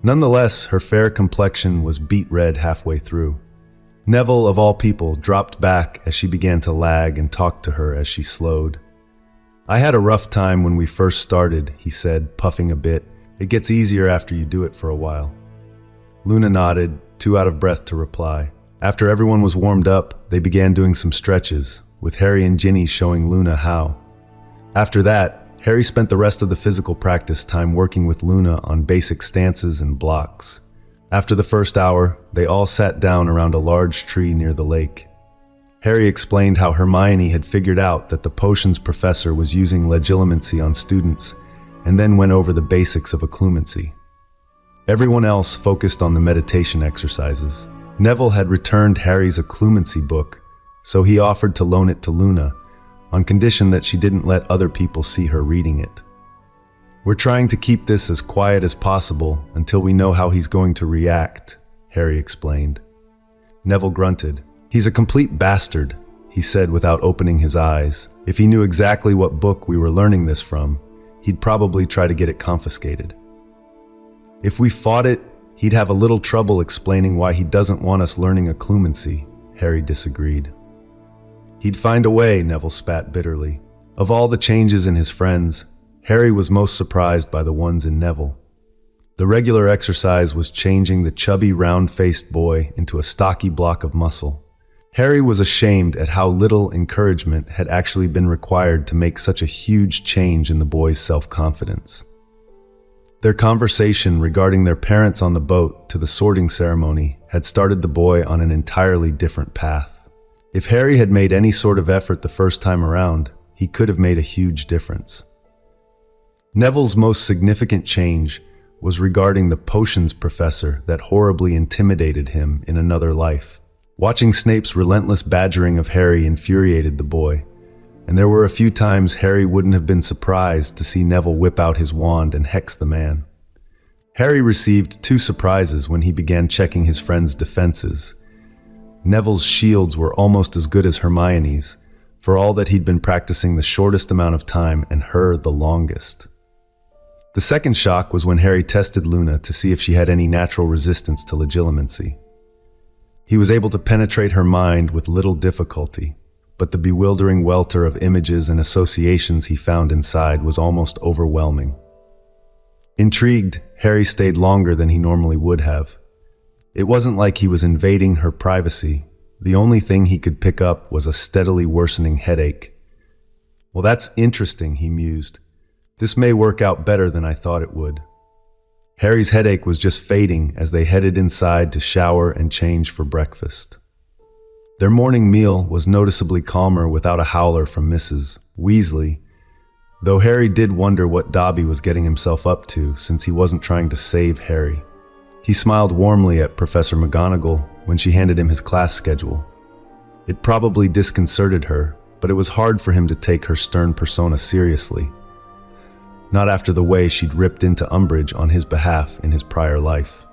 Nonetheless, her fair complexion was beet red halfway through. Neville, of all people, dropped back as she began to lag and talked to her as she slowed. "I had a rough time when we first started," he said, puffing a bit. "It gets easier after you do it for a while." Luna nodded, too out of breath to reply. After everyone was warmed up, they began doing some stretches, with Harry and Ginny showing Luna how. After that, Harry spent the rest of the physical practice time working with Luna on basic stances and blocks. After the first hour, they all sat down around a large tree near the lake. Harry explained how Hermione had figured out that the potions professor was using legilimency on students, and then went over the basics of occlumency. Everyone else focused on the meditation exercises. Neville had returned Harry's occlumency book, so he offered to loan it to Luna, on condition that she didn't let other people see her reading it. "We're trying to keep this as quiet as possible until we know how he's going to react," Harry explained. Neville grunted. "He's a complete bastard," he said without opening his eyes. "If he knew exactly what book we were learning this from, he'd probably try to get it confiscated. If we fought it, he'd have a little trouble explaining why he doesn't want us learning occlumency," Harry disagreed. "He'd find a way," Neville spat bitterly. Of all the changes in his friends, Harry was most surprised by the ones in Neville. The regular exercise was changing the chubby, round-faced boy into a stocky block of muscle. Harry was ashamed at how little encouragement had actually been required to make such a huge change in the boy's self-confidence. Their conversation regarding their parents on the boat to the sorting ceremony had started the boy on an entirely different path. If Harry had made any sort of effort the first time around, he could have made a huge difference. Neville's most significant change was regarding the potions professor that horribly intimidated him in another life. Watching Snape's relentless badgering of Harry infuriated the boy, and there were a few times Harry wouldn't have been surprised to see Neville whip out his wand and hex the man. Harry received 2 surprises when he began checking his friend's defenses. Neville's shields were almost as good as Hermione's, for all that he'd been practicing the shortest amount of time and her the longest. The second shock was when Harry tested Luna to see if she had any natural resistance to legilimency. He was able to penetrate her mind with little difficulty, but the bewildering welter of images and associations he found inside was almost overwhelming. Intrigued, Harry stayed longer than he normally would have. It wasn't like he was invading her privacy. The only thing he could pick up was a steadily worsening headache. "Well, that's interesting," he mused. "This may work out better than I thought it would." Harry's headache was just fading as they headed inside to shower and change for breakfast. Their morning meal was noticeably calmer without a howler from Mrs. Weasley, though Harry did wonder what Dobby was getting himself up to since he wasn't trying to save Harry. He smiled warmly at Professor McGonagall when she handed him his class schedule. It probably disconcerted her, but it was hard for him to take her stern persona seriously. Not after the way she'd ripped into Umbridge on his behalf in his prior life.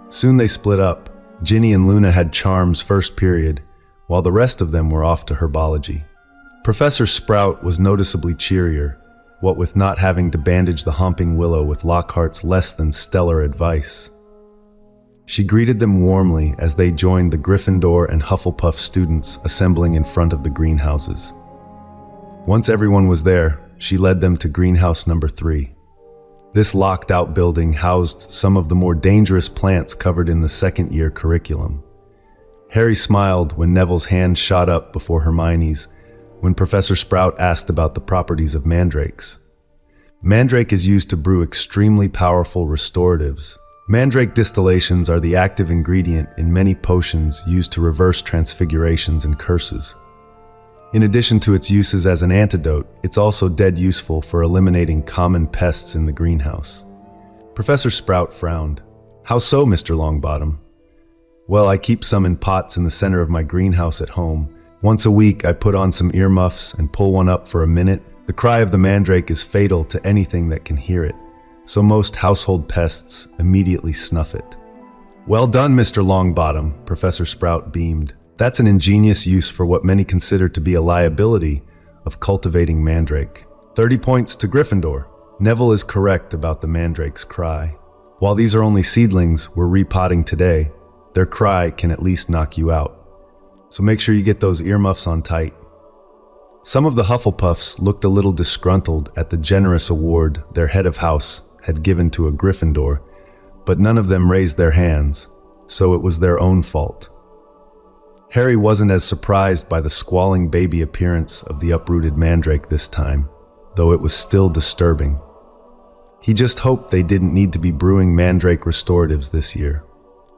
Soon they split up. Ginny and Luna had charms first period, while the rest of them were off to herbology. Professor Sprout was noticeably cheerier, what with not having to bandage the Homping Willow with Lockhart's less than stellar advice. She greeted them warmly as they joined the Gryffindor and Hufflepuff students assembling in front of the greenhouses. Once everyone was there, she led them to greenhouse number 3. This locked-out building housed some of the more dangerous plants covered in the second-year curriculum. Harry smiled when Neville's hand shot up before Hermione's when Professor Sprout asked about the properties of mandrakes. Mandrake is used to brew extremely powerful restoratives. Mandrake distillations are the active ingredient in many potions used to reverse transfigurations and curses. In addition to its uses as an antidote, it's also dead useful for eliminating common pests in the greenhouse. Professor Sprout frowned. "How so, Mr. Longbottom?" Well, I keep some in pots in the center of my greenhouse at home. Once a week, I put on some earmuffs and pull one up for a minute. The cry of the mandrake is fatal to anything that can hear it, so most household pests immediately snuff it. Well done, Mr. Longbottom, Professor Sprout beamed. That's an ingenious use for what many consider to be a liability of cultivating mandrake. 30 points to Gryffindor. Neville is correct about the mandrake's cry. While these are only seedlings we're repotting today, their cry can at least knock you out. So make sure you get those earmuffs on tight. Some of the Hufflepuffs looked a little disgruntled at the generous award their head of house had given to a Gryffindor, but none of them raised their hands, so it was their own fault. Harry wasn't as surprised by the squalling baby appearance of the uprooted mandrake this time, though it was still disturbing. He just hoped they didn't need to be brewing mandrake restoratives this year.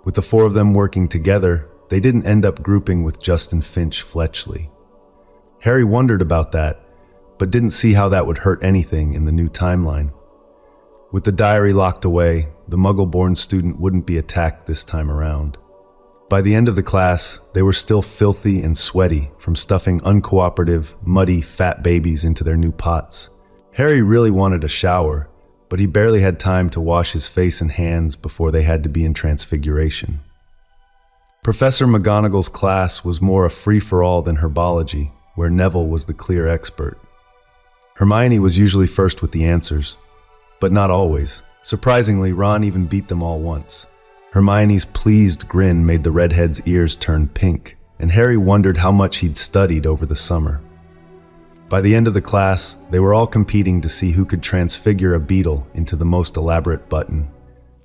With the four of them working together, they didn't end up grouping with Justin Finch Fletchley. Harry wondered about that, but didn't see how that would hurt anything in the new timeline. With the diary locked away, the Muggle-born student wouldn't be attacked this time around. By the end of the class, they were still filthy and sweaty from stuffing uncooperative, muddy, fat babies into their new pots. Harry really wanted a shower, but he barely had time to wash his face and hands before they had to be in Transfiguration. Professor McGonagall's class was more a free-for-all than herbology, where Neville was the clear expert. Hermione was usually first with the answers, but not always. Surprisingly, Ron even beat them all once. Hermione's pleased grin made the redhead's ears turn pink, and Harry wondered how much he'd studied over the summer. By the end of the class, they were all competing to see who could transfigure a beetle into the most elaborate button.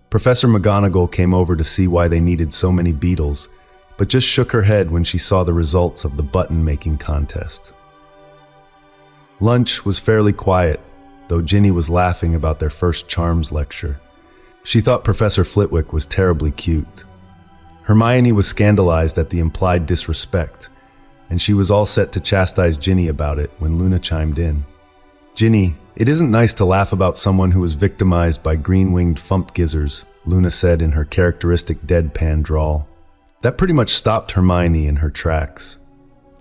Professor McGonagall came over to see why they needed so many beetles, but just shook her head when she saw the results of the button-making contest. Lunch was fairly quiet, though Ginny was laughing about their first charms lecture. She thought Professor Flitwick was terribly cute. Hermione was scandalized at the implied disrespect, and she was all set to chastise Ginny about it when Luna chimed in. "Ginny, it isn't nice to laugh about someone who was victimized by green-winged fumpgizzers," Luna said in her characteristic deadpan drawl. That pretty much stopped Hermione in her tracks.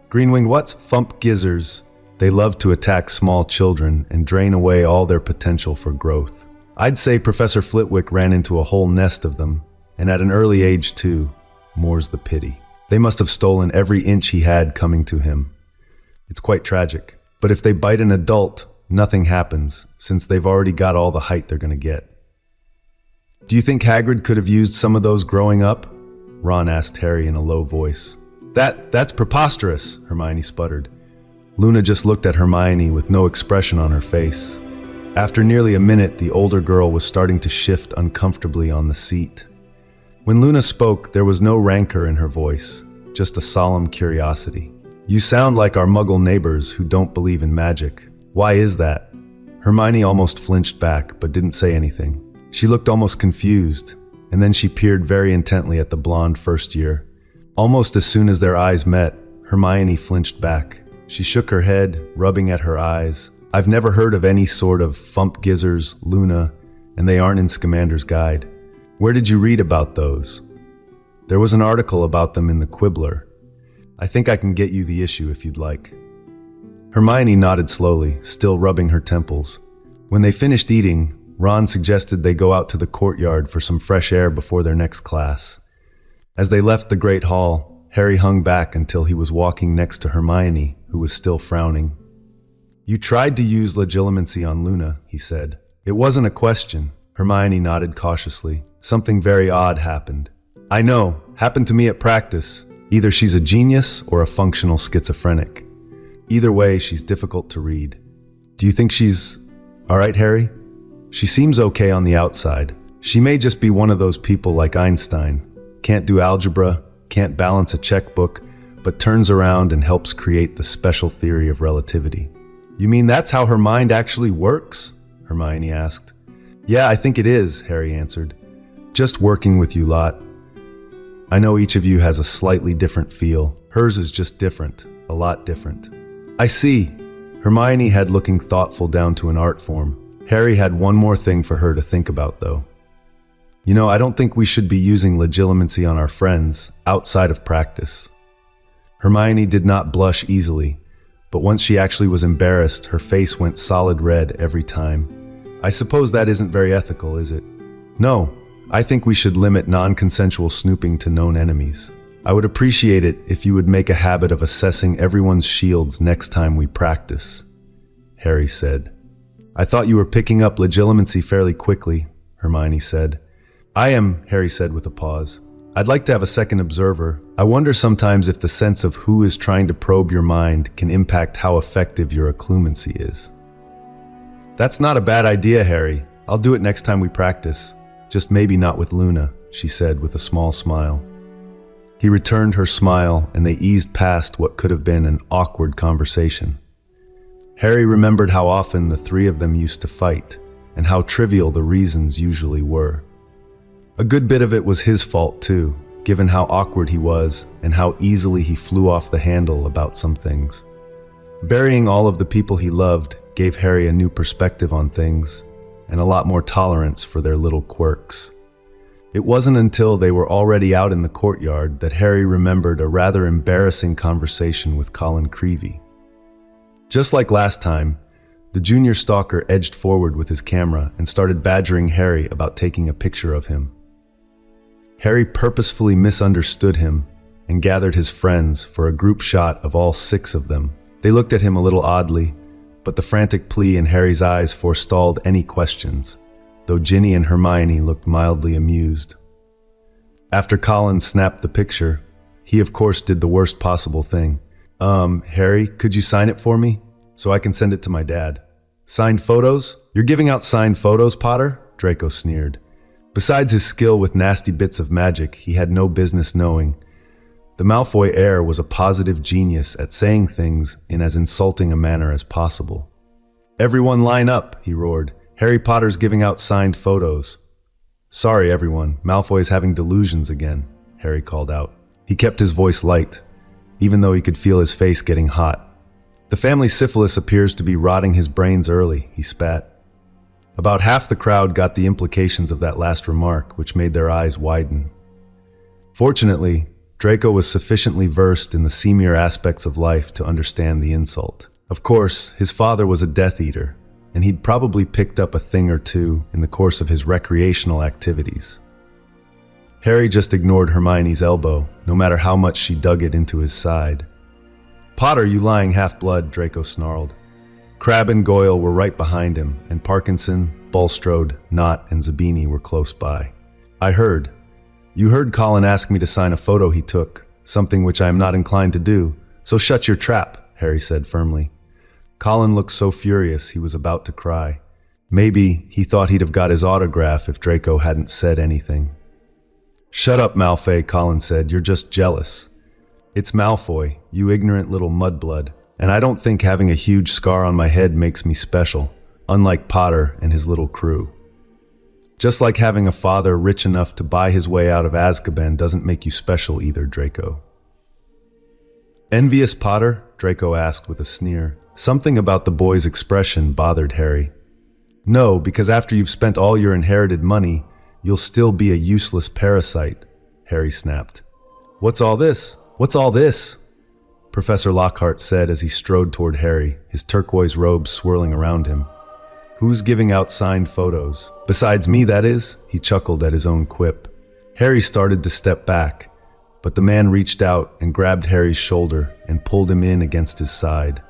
"Green-winged what's? Fumpgizzers. They love to attack small children and drain away all their potential for growth. I'd say Professor Flitwick ran into a whole nest of them, and at an early age too. More's the pity. They must have stolen every inch he had coming to him. It's quite tragic. But if they bite an adult, nothing happens, since they've already got all the height they're going to get." "Do you think Hagrid could have used some of those growing up?" Ron asked Harry in a low voice. That's preposterous," Hermione sputtered. Luna just looked at Hermione with no expression on her face. After nearly a minute, the older girl was starting to shift uncomfortably on the seat. When Luna spoke, there was no rancor in her voice, just a solemn curiosity. "You sound like our Muggle neighbors who don't believe in magic. Why is that?" Hermione almost flinched back, but didn't say anything. She looked almost confused, and then she peered very intently at the blonde first year. Almost as soon as their eyes met, Hermione flinched back. She shook her head, rubbing at her eyes. "I've never heard of any sort of fumpgizzers, Luna, and they aren't in Scamander's Guide. Where did you read about those?" "There was an article about them in the Quibbler. I think I can get you the issue if you'd like." Hermione nodded slowly, still rubbing her temples. When they finished eating, Ron suggested they go out to the courtyard for some fresh air before their next class. As they left the Great Hall, Harry hung back until he was walking next to Hermione, who was still frowning. "You tried to use legilimency on Luna," he said. "It wasn't a question." Hermione nodded cautiously. "Something very odd happened." "I know. Happened to me at practice. Either she's a genius or a functional schizophrenic. Either way, she's difficult to read." "Do you think she's all right, Harry?" "She seems okay on the outside. She may just be one of those people like Einstein. Can't do algebra, can't balance a checkbook, but turns around and helps create the special theory of relativity." "You mean that's how her mind actually works?" Hermione asked. "Yeah, I think it is," Harry answered. "Just working with you lot. I know each of you has a slightly different feel. Hers is just different, a lot different." "I see." Hermione had looking thoughtful down to an art form. Harry had one more thing for her to think about, though. I don't think we should be using legitimacy on our friends outside of practice." Hermione did not blush easily, but once she actually was embarrassed, her face went solid red every time. "I suppose that isn't very ethical, is it?" "No, I think we should limit non-consensual snooping to known enemies. I would appreciate it if you would make a habit of assessing everyone's shields next time we practice," Harry said. "I thought you were picking up legitimacy fairly quickly," Hermione said. "I am," Harry said with a pause. "I'd like to have a second observer. I wonder sometimes if the sense of who is trying to probe your mind can impact how effective your occlumency is." "That's not a bad idea, Harry. I'll do it next time we practice. Just maybe not with Luna," she said with a small smile. He returned her smile, and they eased past what could have been an awkward conversation. Harry remembered how often the three of them used to fight, and how trivial the reasons usually were. A good bit of it was his fault too, given how awkward he was and how easily he flew off the handle about some things. Burying all of the people he loved gave Harry a new perspective on things, and a lot more tolerance for their little quirks. It wasn't until they were already out in the courtyard that Harry remembered a rather embarrassing conversation with Colin Creevey. Just like last time, the junior stalker edged forward with his camera and started badgering Harry about taking a picture of him. Harry purposefully misunderstood him and gathered his friends for a group shot of all 6 of them. They looked at him a little oddly, but the frantic plea in Harry's eyes forestalled any questions, though Ginny and Hermione looked mildly amused. After Colin snapped the picture, he of course did the worst possible thing. Harry, could you sign it for me, so I can send it to my dad?" "Signed photos? You're giving out signed photos, Potter?" Draco sneered. Besides his skill with nasty bits of magic he had no business knowing, the Malfoy heir was a positive genius at saying things in as insulting a manner as possible. "Everyone line up," he roared. "Harry Potter's giving out signed photos." "Sorry, everyone, Malfoy's having delusions again," Harry called out. He kept his voice light, even though he could feel his face getting hot. "The family syphilis appears to be rotting his brains early," he spat. About half the crowd got the implications of that last remark, which made their eyes widen. Fortunately, Draco was sufficiently versed in the seamier aspects of life to understand the insult. Of course, his father was a Death Eater, and he'd probably picked up a thing or two in the course of his recreational activities. Harry just ignored Hermione's elbow, no matter how much she dug it into his side. "Potter, you lying half-blood," Draco snarled. Crabbe and Goyle were right behind him, and Parkinson, Bulstrode, Knott, and Zabini were close by. You heard Colin ask me to sign a photo he took, something which I am not inclined to do, so shut your trap," Harry said firmly. Colin looked so furious he was about to cry. Maybe he thought he'd have got his autograph if Draco hadn't said anything. "Shut up, Malfoy," Colin said. "You're just jealous." "It's Malfoy, you ignorant little mudblood, and I don't think having a huge scar on my head makes me special, unlike Potter and his little crew. Just like having a father rich enough to buy his way out of Azkaban doesn't make you special either, Draco." "Envious, Potter?" Draco asked with a sneer. Something about the boy's expression bothered Harry. "No, because after you've spent all your inherited money, you'll still be a useless parasite," Harry snapped. "What's all this? What's all this?" Professor Lockhart said as he strode toward Harry, his turquoise robe swirling around him. "Who's giving out signed photos? Besides me, that is?" He chuckled at his own quip. Harry started to step back, but the man reached out and grabbed Harry's shoulder and pulled him in against his side.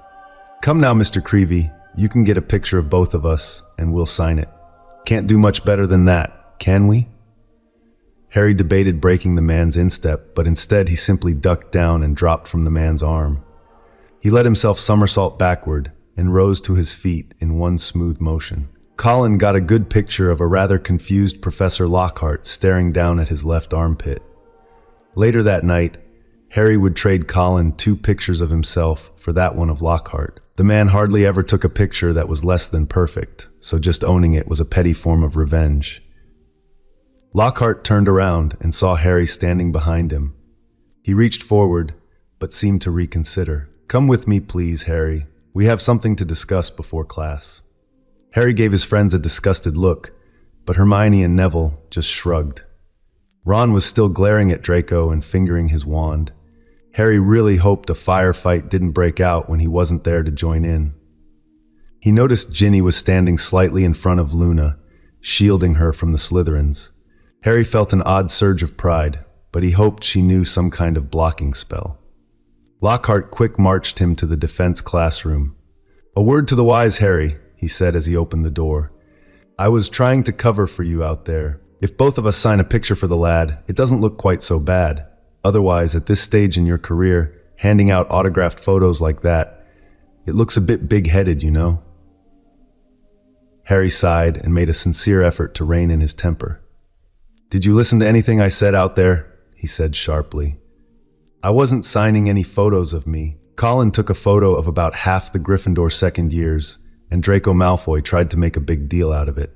"Come now, Mr. Creevey, you can get a picture of both of us, and we'll sign it. Can't do much better than that, can we?" Harry debated breaking the man's instep, but instead he simply ducked down and dropped from the man's arm. He let himself somersault backward and rose to his feet in one smooth motion. Colin got a good picture of a rather confused Professor Lockhart staring down at his left armpit. Later that night, Harry would trade Colin 2 pictures of himself for that one of Lockhart. The man hardly ever took a picture that was less than perfect, so just owning it was a petty form of revenge. Lockhart turned around and saw Harry standing behind him. He reached forward, but seemed to reconsider. "Come with me, please, Harry. We have something to discuss before class." Harry gave his friends a disgusted look, but Hermione and Neville just shrugged. Ron was still glaring at Draco and fingering his wand. Harry really hoped a firefight didn't break out when he wasn't there to join in. He noticed Ginny was standing slightly in front of Luna, shielding her from the Slytherins. Harry felt an odd surge of pride, but he hoped she knew some kind of blocking spell. Lockhart quick marched him to the defense classroom. "A word to the wise, Harry," he said as he opened the door. "I was trying to cover for you out there. If both of us sign a picture for the lad, it doesn't look quite so bad. Otherwise, at this stage in your career, handing out autographed photos like that, it looks a bit big-headed, you know." Harry sighed and made a sincere effort to rein in his temper. "Did you listen to anything I said out there?" he said sharply. "I wasn't signing any photos of me. Colin took a photo of about half the Gryffindor second years, and Draco Malfoy tried to make a big deal out of it.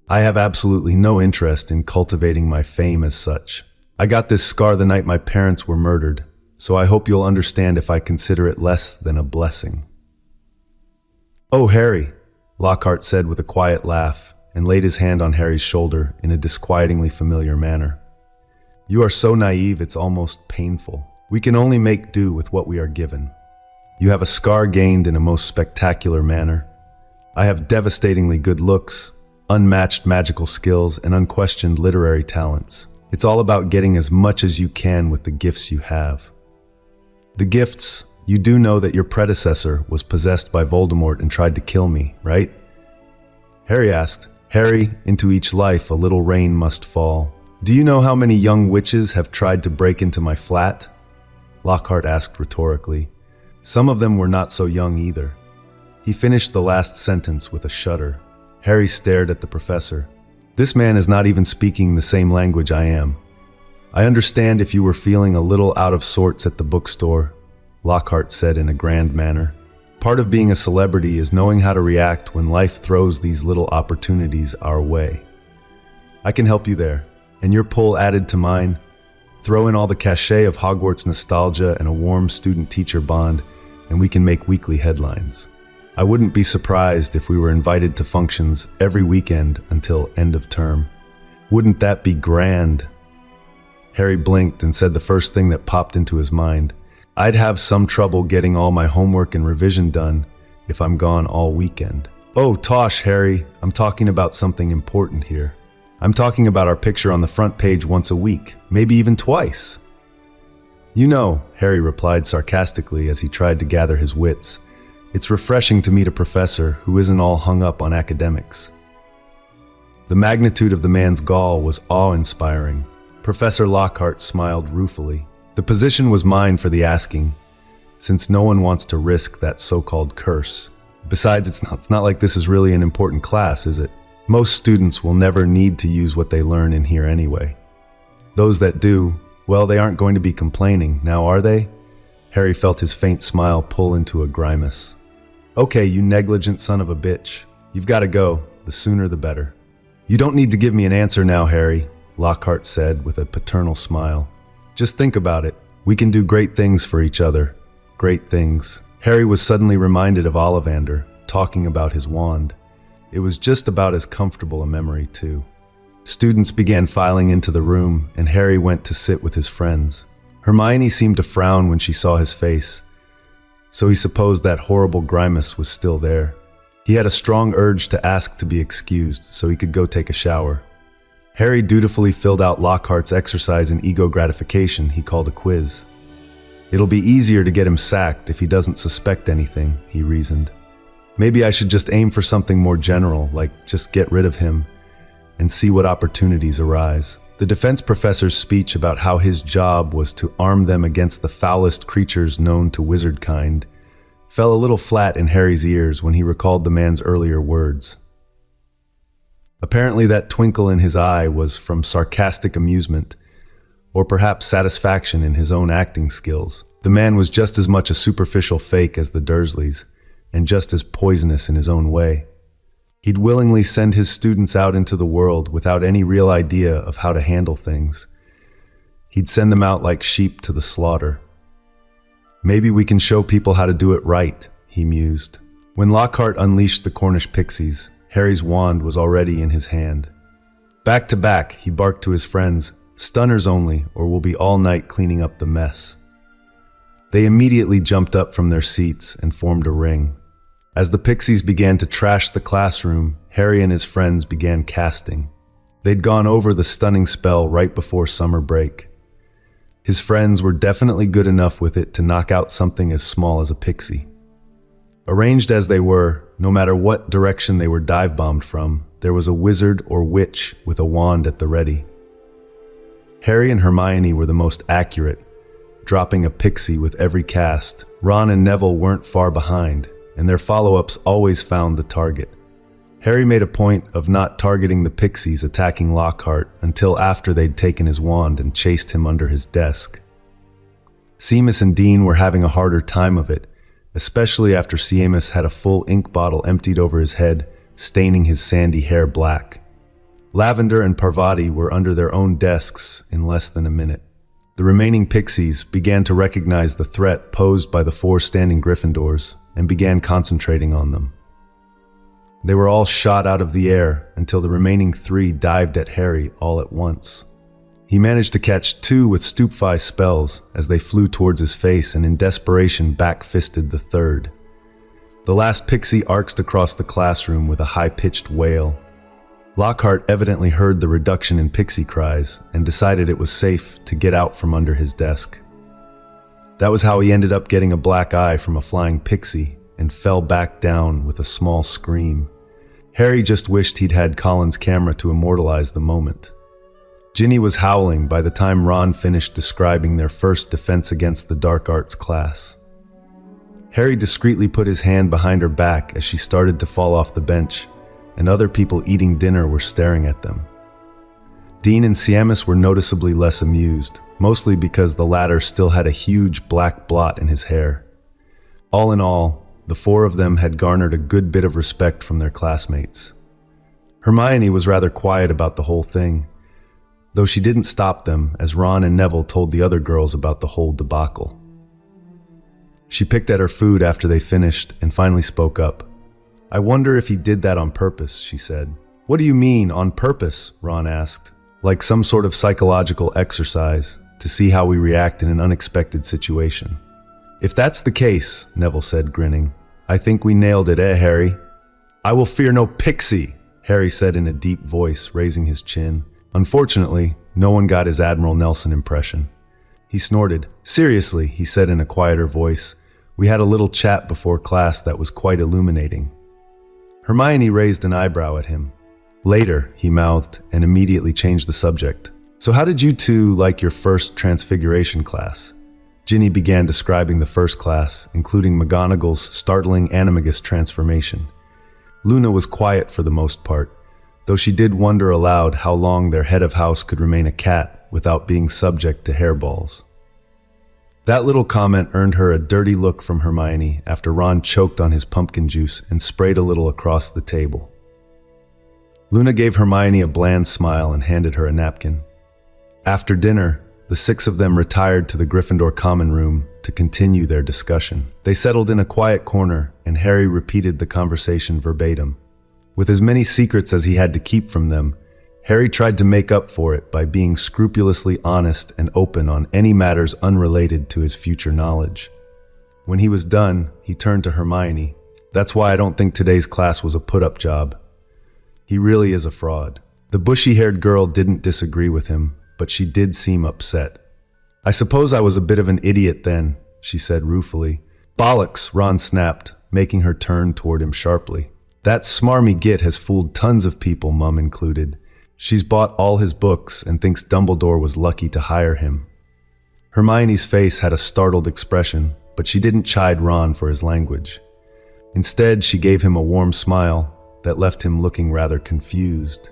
I have absolutely no interest in cultivating my fame as such. I got this scar the night my parents were murdered, so I hope you'll understand if I consider it less than a blessing." "Oh, Harry," Lockhart said with a quiet laugh and laid his hand on Harry's shoulder in a disquietingly familiar manner. "You are so naive it's almost painful. We can only make do with what we are given. You have a scar gained in a most spectacular manner. I have devastatingly good looks, unmatched magical skills, and unquestioned literary talents. It's all about getting as much as you can with the gifts you have. The gifts, you do know that your predecessor was possessed by Voldemort and tried to kill me, right?" Harry asked. "Harry, into each life a little rain must fall. Do you know how many young witches have tried to break into my flat?" Lockhart asked rhetorically. "Some of them were not so young either." He finished the last sentence with a shudder. Harry stared at the professor. "This man is not even speaking the same language I am. I understand if you were feeling a little out of sorts at the bookstore," Lockhart said in a grand manner. "Part of being a celebrity is knowing how to react when life throws these little opportunities our way. I can help you there, and your pull added to mine. Throw in all the cachet of Hogwarts nostalgia and a warm student-teacher bond, and we can make weekly headlines. I wouldn't be surprised if we were invited to functions every weekend until end of term. Wouldn't that be grand?" Harry blinked and said the first thing that popped into his mind. "I'd have some trouble getting all my homework and revision done if I'm gone all weekend." "Oh, tosh, Harry, I'm talking about something important here. I'm talking about our picture on the front page once a week, maybe even twice." "You know," Harry replied sarcastically as he tried to gather his wits, "it's refreshing to meet a professor who isn't all hung up on academics." The magnitude of the man's gall was awe-inspiring. Professor Lockhart smiled ruefully. "The position was mine for the asking, since no one wants to risk that so-called curse. Besides, it's not like this is really an important class, is it? Most students will never need to use what they learn in here anyway. Those that do, well, they aren't going to be complaining, now are they?" Harry felt his faint smile pull into a grimace. "Okay, you negligent son of a bitch. You've got to go. The sooner the better." "You don't need to give me an answer now, Harry," Lockhart said with a paternal smile. "Just think about it. We can do great things for each other. Great things." Harry was suddenly reminded of Ollivander, talking about his wand. It was just about as comfortable a memory, too. Students began filing into the room, and Harry went to sit with his friends. Hermione seemed to frown when she saw his face, so he supposed that horrible grimace was still there. He had a strong urge to ask to be excused so he could go take a shower. Harry dutifully filled out Lockhart's exercise in ego gratification he called a quiz. It'll be easier to get him sacked if he doesn't suspect anything, he reasoned. Maybe I should just aim for something more general, like just get rid of him, and see what opportunities arise. The defense professor's speech about how his job was to arm them against the foulest creatures known to wizard kind fell a little flat in Harry's ears when he recalled the man's earlier words. Apparently that twinkle in his eye was from sarcastic amusement, or perhaps satisfaction in his own acting skills. The man was just as much a superficial fake as the Dursleys, and just as poisonous in his own way. He'd willingly send his students out into the world without any real idea of how to handle things. He'd send them out like sheep to the slaughter. Maybe we can show people how to do it right, he mused. When Lockhart unleashed the Cornish Pixies, Harry's wand was already in his hand. Back to back, he barked to his friends, "Stunners only, or we'll be all night cleaning up the mess." They immediately jumped up from their seats and formed a ring. As the Pixies began to trash the classroom, Harry and his friends began casting. They'd gone over the stunning spell right before summer break. His friends were definitely good enough with it to knock out something as small as a pixie. Arranged as they were, no matter what direction they were dive-bombed from, there was a wizard or witch with a wand at the ready. Harry and Hermione were the most accurate, dropping a pixie with every cast. Ron and Neville weren't far behind, and their follow-ups always found the target. Harry made a point of not targeting the Pixies attacking Lockhart until after they'd taken his wand and chased him under his desk. Seamus and Dean were having a harder time of it, especially after Seamus had a full ink bottle emptied over his head, staining his sandy hair black. Lavender and Parvati were under their own desks in less than a minute. The remaining Pixies began to recognize the threat posed by the 4 standing Gryffindors and began concentrating on them. They were all shot out of the air until the remaining 3 dived at Harry all at once. He managed to catch 2 with Stupefy spells as they flew towards his face and in desperation back-fisted the 3rd. The last Pixie arced across the classroom with a high-pitched wail. Lockhart evidently heard the reduction in Pixie cries and decided it was safe to get out from under his desk. That was how he ended up getting a black eye from a flying Pixie and fell back down with a small scream. Harry just wished he'd had Colin's camera to immortalize the moment. Ginny was howling by the time Ron finished describing their first defense against the dark arts class. Harry discreetly put his hand behind her back as she started to fall off the bench, and other people eating dinner were staring at them. Dean and Seamus were noticeably less amused, mostly because the latter still had a huge black blot in his hair. All in all, the 4 of them had garnered a good bit of respect from their classmates. Hermione was rather quiet about the whole thing, though she didn't stop them as Ron and Neville told the other girls about the whole debacle. She picked at her food after they finished and finally spoke up. "I wonder if he did that on purpose," she said. "What do you mean, on purpose?" Ron asked. "Like some sort of psychological exercise to see how we react in an unexpected situation." "If that's the case," Neville said, grinning, "I think we nailed it, Harry?" "I will fear no pixie," Harry said in a deep voice, raising his chin. Unfortunately, no one got his Admiral Nelson impression. He snorted. "Seriously," he said in a quieter voice, "we had a little chat before class that was quite illuminating." Hermione raised an eyebrow at him. "Later," he mouthed, and immediately changed the subject. "So how did you 2 like your first Transfiguration class?" Ginny began describing the first class, including McGonagall's startling animagus transformation. Luna was quiet for the most part, though she did wonder aloud how long their head of house could remain a cat without being subject to hairballs. That little comment earned her a dirty look from Hermione after Ron choked on his pumpkin juice and sprayed a little across the table. Luna gave Hermione a bland smile and handed her a napkin. After dinner, the 6 of them retired to the Gryffindor common room to continue their discussion. They settled in a quiet corner, and Harry repeated the conversation verbatim. With as many secrets as he had to keep from them, Harry tried to make up for it by being scrupulously honest and open on any matters unrelated to his future knowledge. When he was done, he turned to Hermione. "That's why I don't think today's class was a put-up job. He really is a fraud." The bushy-haired girl didn't disagree with him, but she did seem upset. "I suppose I was a bit of an idiot then," she said ruefully. "Bollocks," Ron snapped, making her turn toward him sharply. "That smarmy git has fooled tons of people, Mum included. She's bought all his books and thinks Dumbledore was lucky to hire him." Hermione's face had a startled expression, but she didn't chide Ron for his language. Instead, she gave him a warm smile that left him looking rather confused.